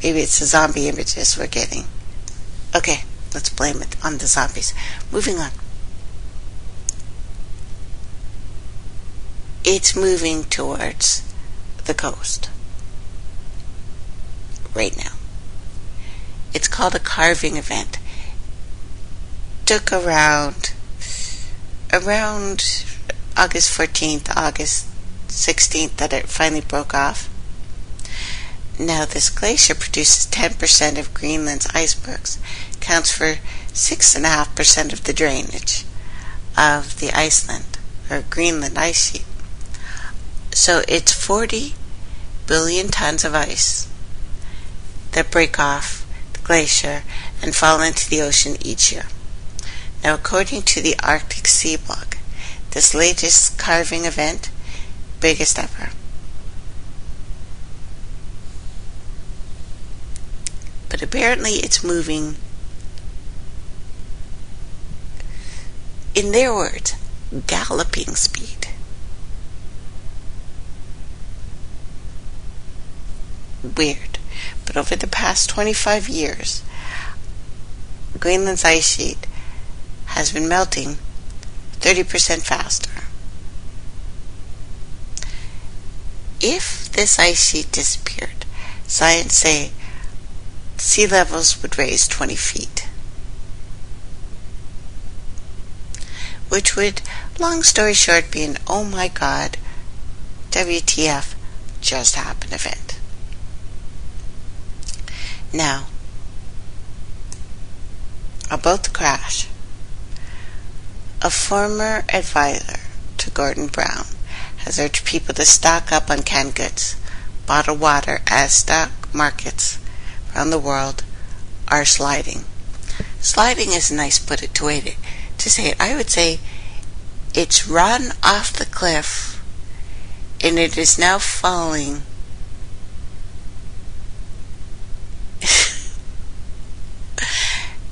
Maybe it's the zombie images we're getting. Okay, let's blame it on the zombies. Moving on. It's moving towards the coast right now. It's called a carving event. Took around August 14th, August 16th that it finally broke off. Now, this glacier produces 10% of Greenland's icebergs, counts for 6.5% of the drainage of the Iceland or Greenland ice sheet. So it's 40 billion tons of ice that break off the glacier and fall into the ocean each year. Now, according to the Arctic Sea Blog, this latest calving event, biggest ever. But apparently it's moving, in their words, galloping speed. Weird. But over the past 25 years, Greenland's ice sheet has been melting 30% faster. If this ice sheet disappeared, science say sea levels would raise 20 feet. Which would, long story short, be an oh my god, WTF just happened event. Now, about the crash, a former advisor to Gordon Brown has urged people to stock up on canned goods, bottled water, as stock markets around the world are sliding. Sliding is a nice way to say it. I would say it's run off the cliff and it is now falling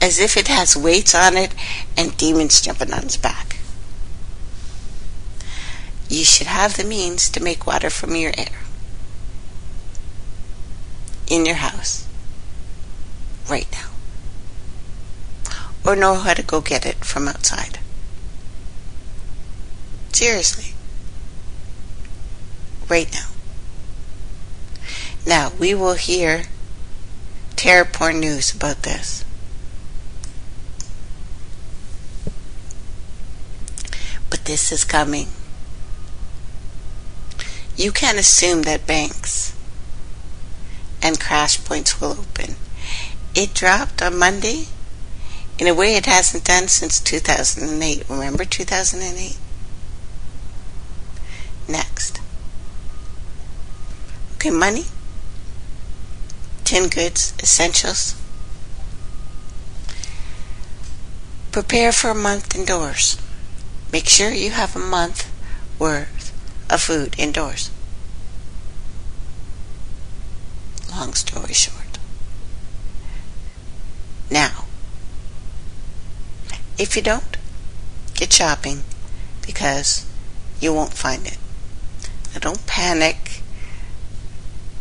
as if it has weights on it and demons jumping on its back. You should have the means to make water from your air in your house right now, or know how to go get it from outside. Seriously, right now. Now, we will hear terror porn news about this. But this is coming. You can't assume that banks and crash points will open. It dropped on Monday in a way it hasn't done since 2008. Remember 2008? Next. Okay, money, tin goods, essentials. Prepare for a month indoors. Make sure you have a month worth of food indoors. Long story short. Now, if you don't, get shopping because you won't find it. Now, don't panic.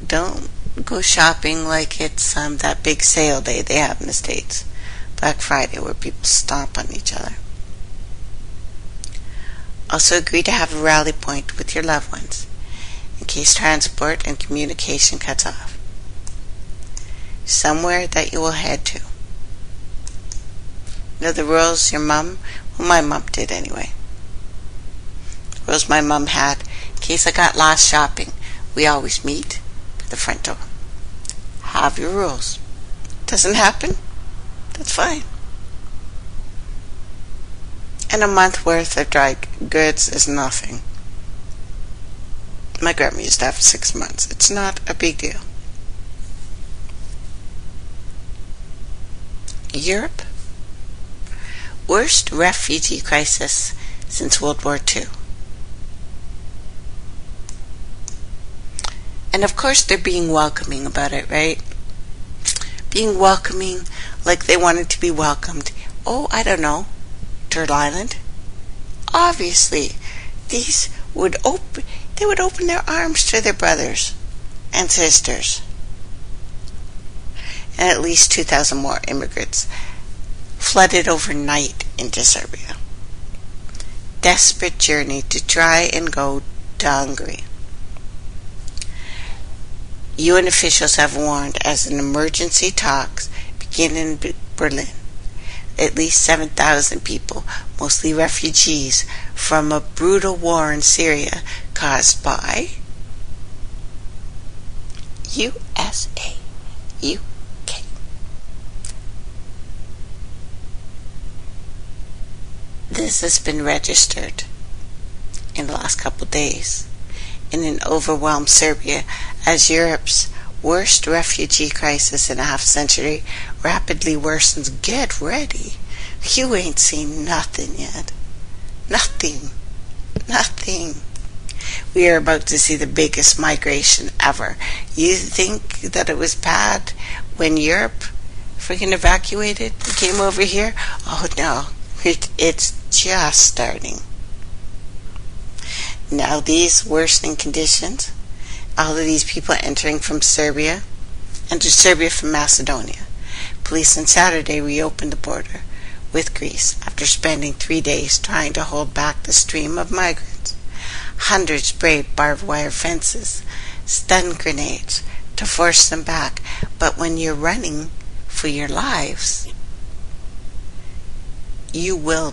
Don't go shopping like it's that big sale day they have in the States, Black Friday, where people stomp on each other. Also agree to have a rally point with your loved ones in case transport and communication cuts off. Somewhere that you will head to. Know the rules your mom, well, my mom did anyway. The rules my mom had in case I got lost shopping. We always meet at the front door. Have your rules. Doesn't happen? That's fine. And a month worth of dry goods is nothing. My grandma used to have 6 months. It's not a big deal. Europe? Worst refugee crisis since World War II. And of course they're being welcoming about it, right? Being welcoming like they wanted to be welcomed. Oh, I don't know. Turtle Island. Obviously, these would open their arms to their brothers and sisters. And at least 2,000 more immigrants flooded overnight into Serbia. Desperate journey to try and go to Hungary. UN officials have warned as an emergency talks begin in Berlin. At least 7,000 people, mostly refugees from a brutal war in Syria caused by USA, UK. This has been registered in the last couple of days in an overwhelmed Serbia as Europe's worst refugee crisis in a half century rapidly worsens. Get ready You ain't seen nothing yet. Nothing. Nothing. We are about to see the biggest migration ever. You think that it was bad when Europe freaking evacuated and came over here? Oh no, it's just starting. Now these worsening conditions, all of these people entering from Serbia, entered Serbia from Macedonia. Police on Saturday reopened the border with Greece after spending 3 days trying to hold back the stream of migrants. Hundreds braved barbed wire fences, stun grenades to force them back. But when you're running for your lives, you will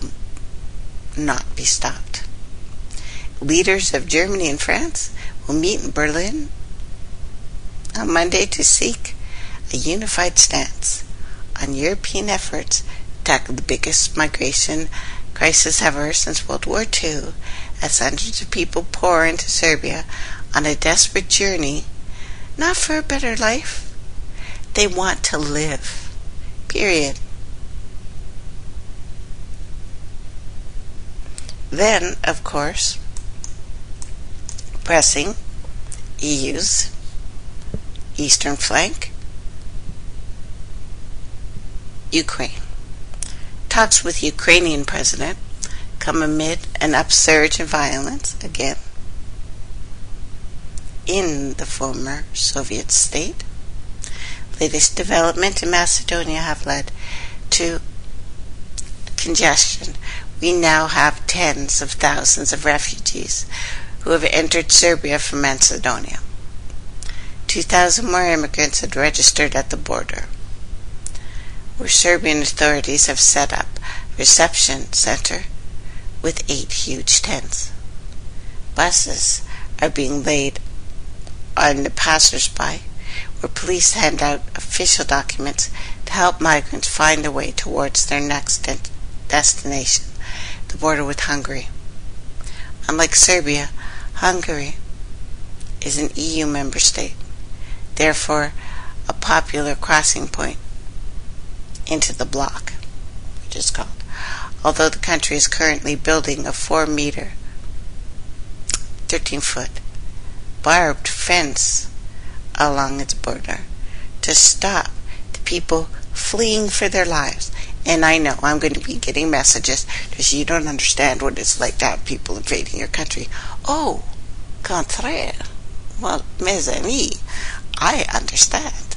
not be stopped. Leaders of Germany and France will meet in Berlin on Monday to seek a unified stance on European efforts to tackle the biggest migration crisis ever since World War II, as hundreds of people pour into Serbia on a desperate journey, not for a better life. They want to live. Period. Then, of course, pressing EU's eastern flank, Ukraine. Talks with Ukrainian president come amid an upsurge in violence again in the former Soviet state. Latest development in Macedonia have led to congestion. We now have tens of thousands of refugees who have entered Serbia from Macedonia. 2,000 more immigrants had registered at the border, where Serbian authorities have set up a reception center with 8 huge tents. Buses are being laid on the passers-by, where police hand out official documents to help migrants find their way towards their next destination, the border with Hungary. Unlike Serbia, Hungary is an EU member state, therefore a popular crossing point into the bloc, which is called. Although the country is currently building a 4-meter, 13-foot barbed fence along its border to stop the people fleeing for their lives. And I know I'm going to be getting messages because you don't understand what it's like to have people invading your country. Oh, contraire. Well, mes amis, I understand.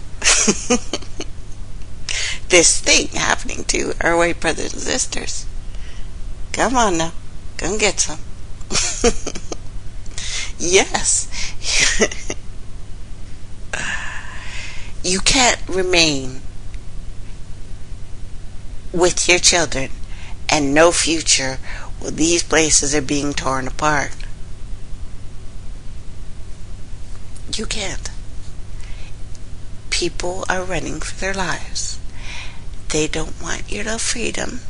This thing happening to our white brothers and sisters. Come on now, come get some. Yes. You can't remain with your children and no future while these places are being torn apart. You can't. People are running for their lives. They don't want your little freedom.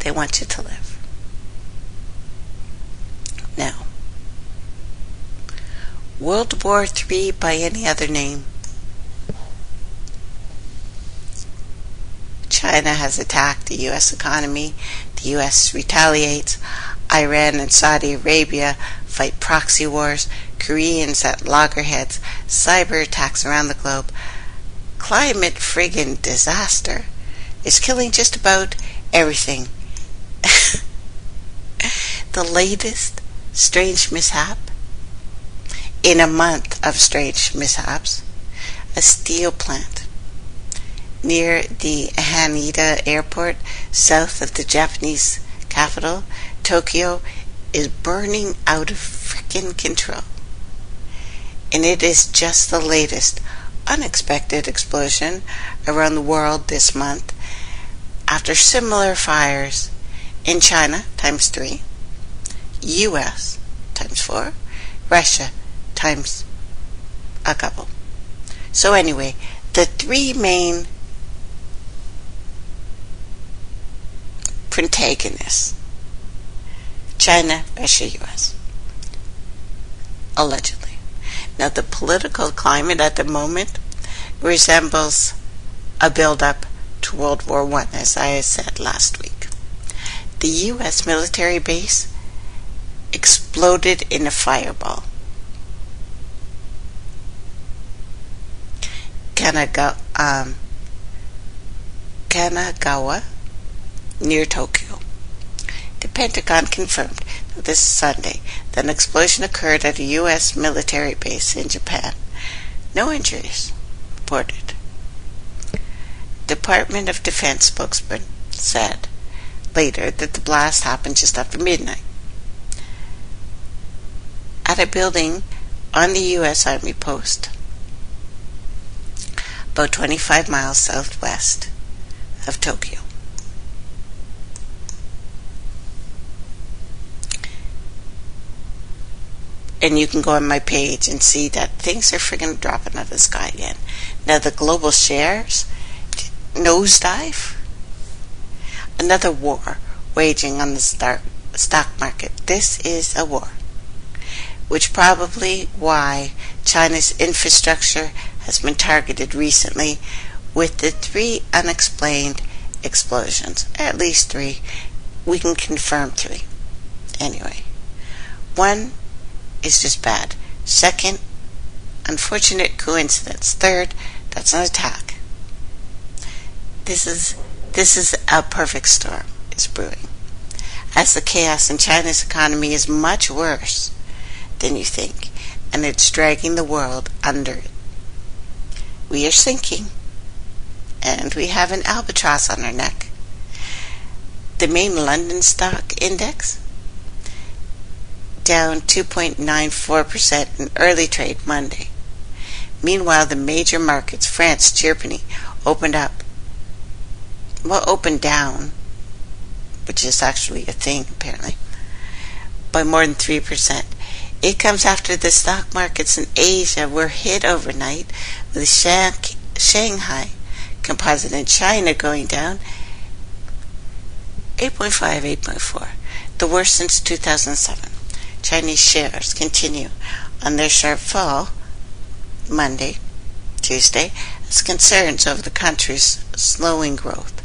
They want you to live. Now, World War III by any other name. China has attacked the U.S. economy. The U.S. retaliates. Iran and Saudi Arabia fight proxy wars. Koreans at loggerheads. Cyber attacks around the globe. Climate friggin' disaster is killing just about everything. The latest strange mishap in a month of strange mishaps, a steel plant near the Haneda airport south of the Japanese capital, Tokyo, is burning out of freaking control. And it is just the latest unexpected explosion around the world this month after similar fires in China times 3, US times 4, Russia times a couple. So anyway, the 3 main protagonists, China, Russia, US, allegedly. Now the political climate at the moment resembles a build-up to World War I, as I said last week. The U.S. military base exploded in a fireball. Kanagawa, near Tokyo. The Pentagon confirmed this Sunday that an explosion occurred at a U.S. military base in Japan. No injuries reported. Department of Defense spokesman said later that the blast happened just after midnight at a building on the U.S. Army post about 25 miles southwest of Tokyo. And you can go on my page and see that things are friggin' dropping out of the sky again. Now the global shares nosedive. Another war waging on the stock market. This is a war, which probably why China's infrastructure has been targeted recently with the 3 unexplained explosions. At least 3. We can confirm 3. Anyway, 1 is just bad. 2nd, unfortunate coincidence. 3rd, that's an attack. This is a perfect storm is brewing, as the chaos in China's economy is much worse than you think, and it's dragging the world under it. We are sinking, and we have an albatross on our neck. The main London stock index down 2.94% in early trade Monday. Meanwhile, the major markets, France, Germany, opened down, which is actually a thing apparently, by more than 3%. It comes after the stock markets in Asia were hit overnight, with Shanghai Composite in China going down 8.5, 8.4, the worst since 2007. Chinese shares continue on their sharp fall Tuesday, as concerns over the country's slowing growth.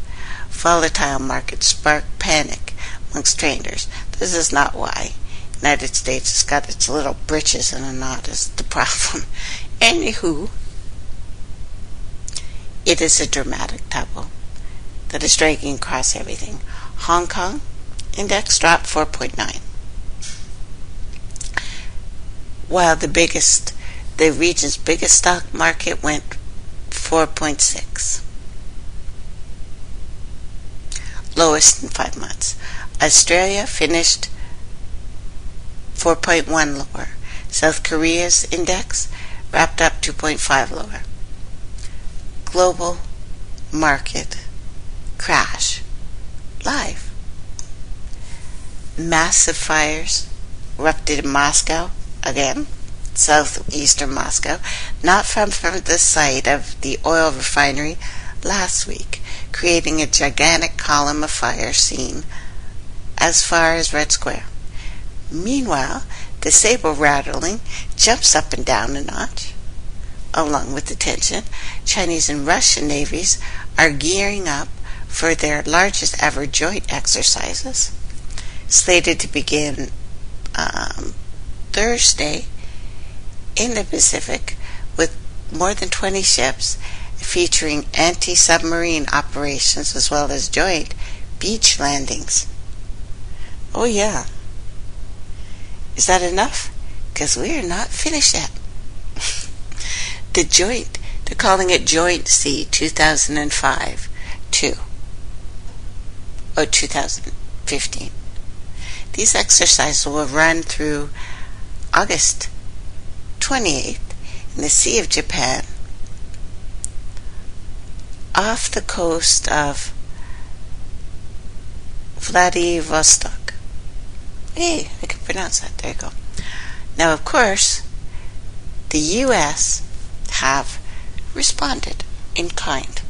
Volatile markets spark panic amongst traders. This is not why the United States has got its little britches in a knot is the problem. Anywho, it is a dramatic tumble that is dragging across everything. Hong Kong index dropped 4.9, while the region's biggest stock market went 4.6. Lowest in 5 months. Australia finished 4.1 lower. South Korea's index wrapped up 2.5 lower. Global market crash. Live. Massive fires erupted in Moscow again, southeastern Moscow, not far from the site of the oil refinery last week, creating a gigantic column of fire seen as far as Red Square. Meanwhile, the saber rattling jumps up and down a notch. Along with the tension, Chinese and Russian navies are gearing up for their largest ever joint exercises, slated to begin Thursday in the Pacific, with more than 20 ships featuring anti-submarine operations as well as joint beach landings. Oh yeah. Is that enough? Because we are not finished yet. They're calling it Joint Sea 2005 2. Or 2015. These exercises will run through August 28th in the Sea of Japan, off the coast of Vladivostok. Hey, I can pronounce that. There you go. Now, of course, the U.S. have responded in kind.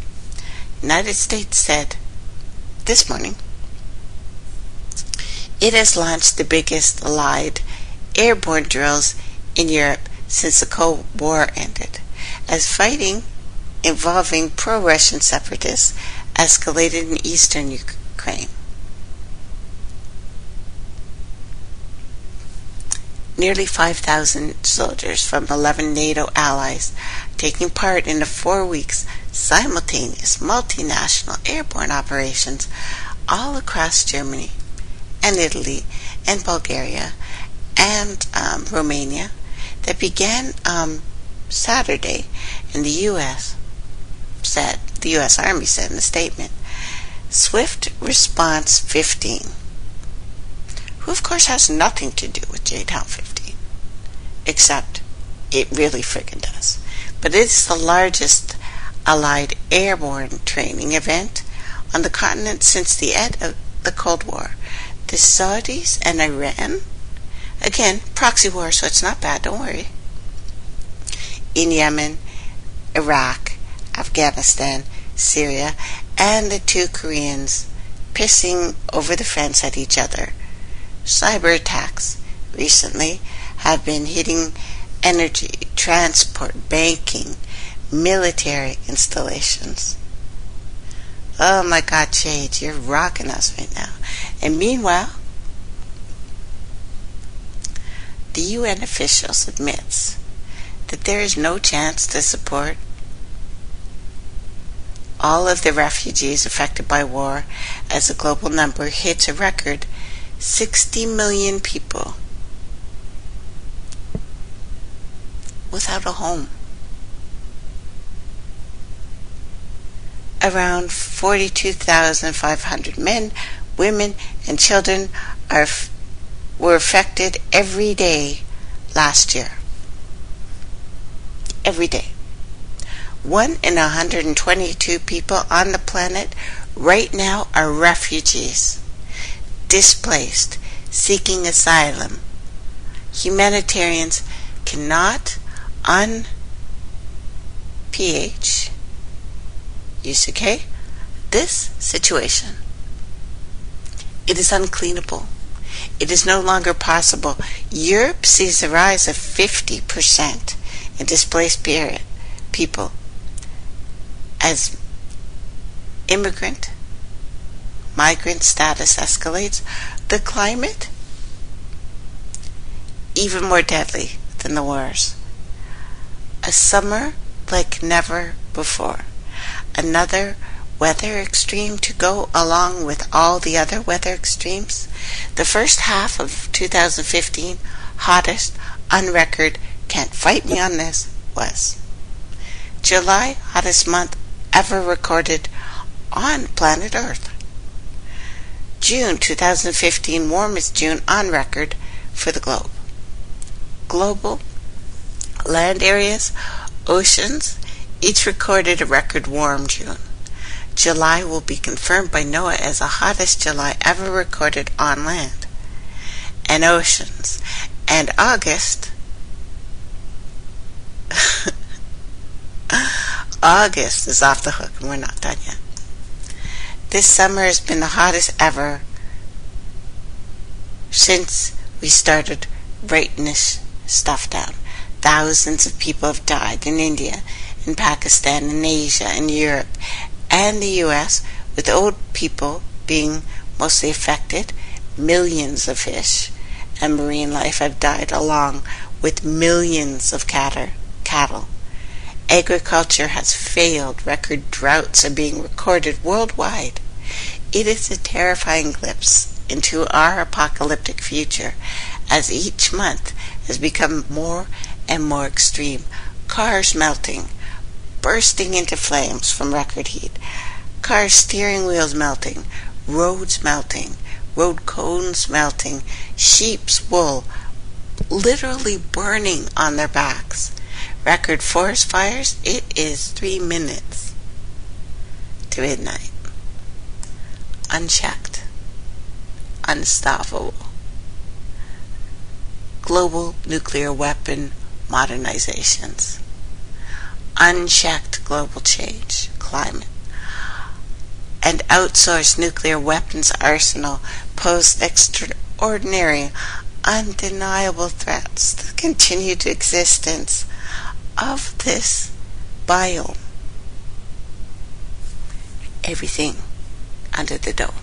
United States said this morning it has launched the biggest allied airborne drills in Europe since the Cold War ended, as fighting involving pro-Russian separatists escalated in eastern Ukraine. Nearly 5,000 soldiers from 11 NATO allies taking part in the 4 weeks simultaneous multinational airborne operations all across Germany and Italy and Bulgaria and Romania that began Saturday, and the U.S. Army said in a statement, Swift Response 15, who of course has nothing to do with JTOwn 15, except it really friggin' does. But it is the largest Allied airborne training event on the continent since the end of the Cold War. The Saudis and Iran, again, proxy war, so it's not bad, don't worry, in Yemen, Iraq, Afghanistan, Syria, and the 2 Koreans pissing over the fence at each other. Cyber attacks recently have been hitting energy, transport, banking, military installations. Oh my God, Shade, you're rocking us right now. And meanwhile, the UN officials admits that there is no chance to support all of the refugees affected by war as the global number hits a record 60 million people without a home. Around 42,500 men, women, and children were affected every day last year. Every day. 1 in 122 people on the planet right now are refugees, displaced, seeking asylum. Humanitarians cannot UCK, this situation. It is uncleanable. It is no longer possible. Europe sees a rise of 50% in displaced people as migrant status escalates. The climate, even more deadly than the wars. A summer like never before. Another weather extreme to go along with all the other weather extremes. The first half of 2015, hottest on record, can't fight me on this, was July, hottest month ever recorded on planet Earth. June 2015, warmest June on record for the globe. Global land areas, oceans, each recorded a record warm June. July will be confirmed by NOAA as the hottest July ever recorded on land and oceans. And August is off the hook, and we're not done yet. This summer has been the hottest ever since we started writing this stuff down. Thousands of people have died in India, in Pakistan, in Asia, in Europe, and the U.S., with old people being mostly affected. Millions of fish and marine life have died, along with millions of cattle. Agriculture has failed. Record droughts are being recorded worldwide. It is a terrifying glimpse into our apocalyptic future as each month has become more and more extreme. Cars melting, bursting into flames from record heat. Cars' steering wheels melting, roads melting, road cones melting, sheep's wool literally burning on their backs. Record forest fires, it is 3 minutes to midnight. Unchecked. Unstoppable. Global nuclear weapon modernizations. Unchecked global change, climate. And outsourced nuclear weapons arsenal pose extraordinary, undeniable threats to the continued existence of this biome. everything under the dome.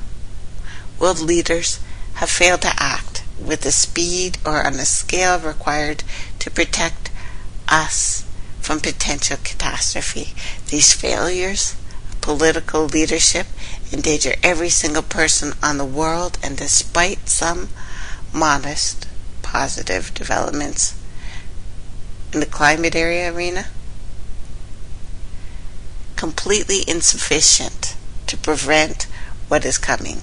World leaders have failed to act with the speed or on the scale required to protect us from potential catastrophe. These failures of political leadership endanger every single person on the world, and despite some modest positive developments in the climate arena, completely insufficient to prevent what is coming.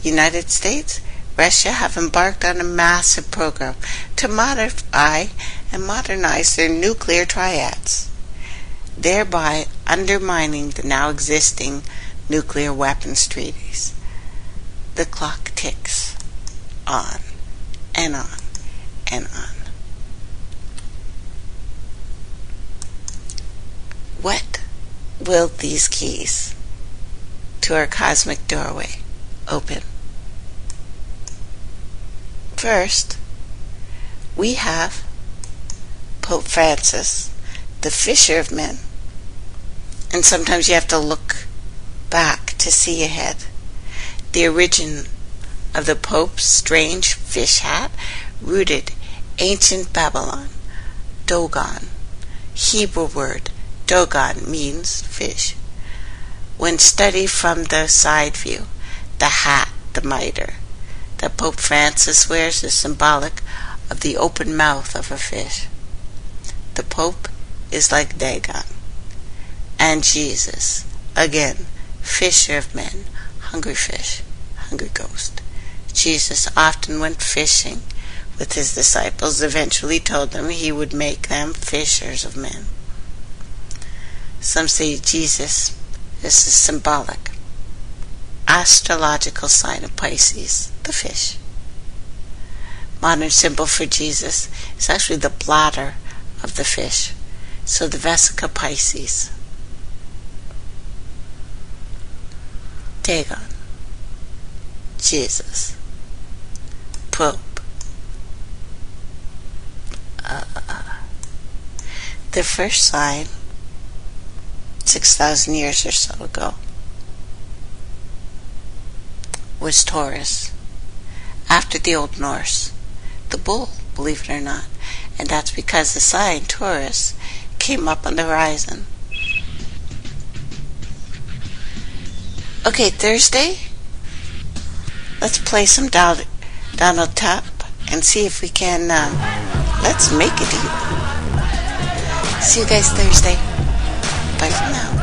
United States, Russia have embarked on a massive program to modify and modernize their nuclear triads, thereby undermining the now existing nuclear weapons treaties. The clock ticks on and on and on. What will these keys to our cosmic doorway open? First, we have Pope Francis, the fisher of men. And sometimes you have to look back to see ahead. The origin of the Pope's strange fish hat rooted ancient Babylon. Dogon, Hebrew word Dogon, means fish. When studied from the side view, the hat, the mitre, that Pope Francis wears is symbolic of the open mouth of a fish. The Pope is like Dagon. And Jesus, again, fisher of men, hungry fish, hungry ghost. Jesus often went fishing with his disciples, eventually told them he would make them fishers of men. Some say Jesus is a symbolic astrological sign of Pisces, the fish. Modern symbol for Jesus is actually the bladder of the fish, so the Vesica Pisces. Dagon, Jesus, Pope. The first sign, 6,000 years or so ago, was Taurus. After the Old Norse, the bull, believe it or not. And that's because the sign Taurus came up on the horizon. Okay, Thursday, let's play some Donald Trump and see if we can, let's make it even. See you guys Thursday. Bye for now.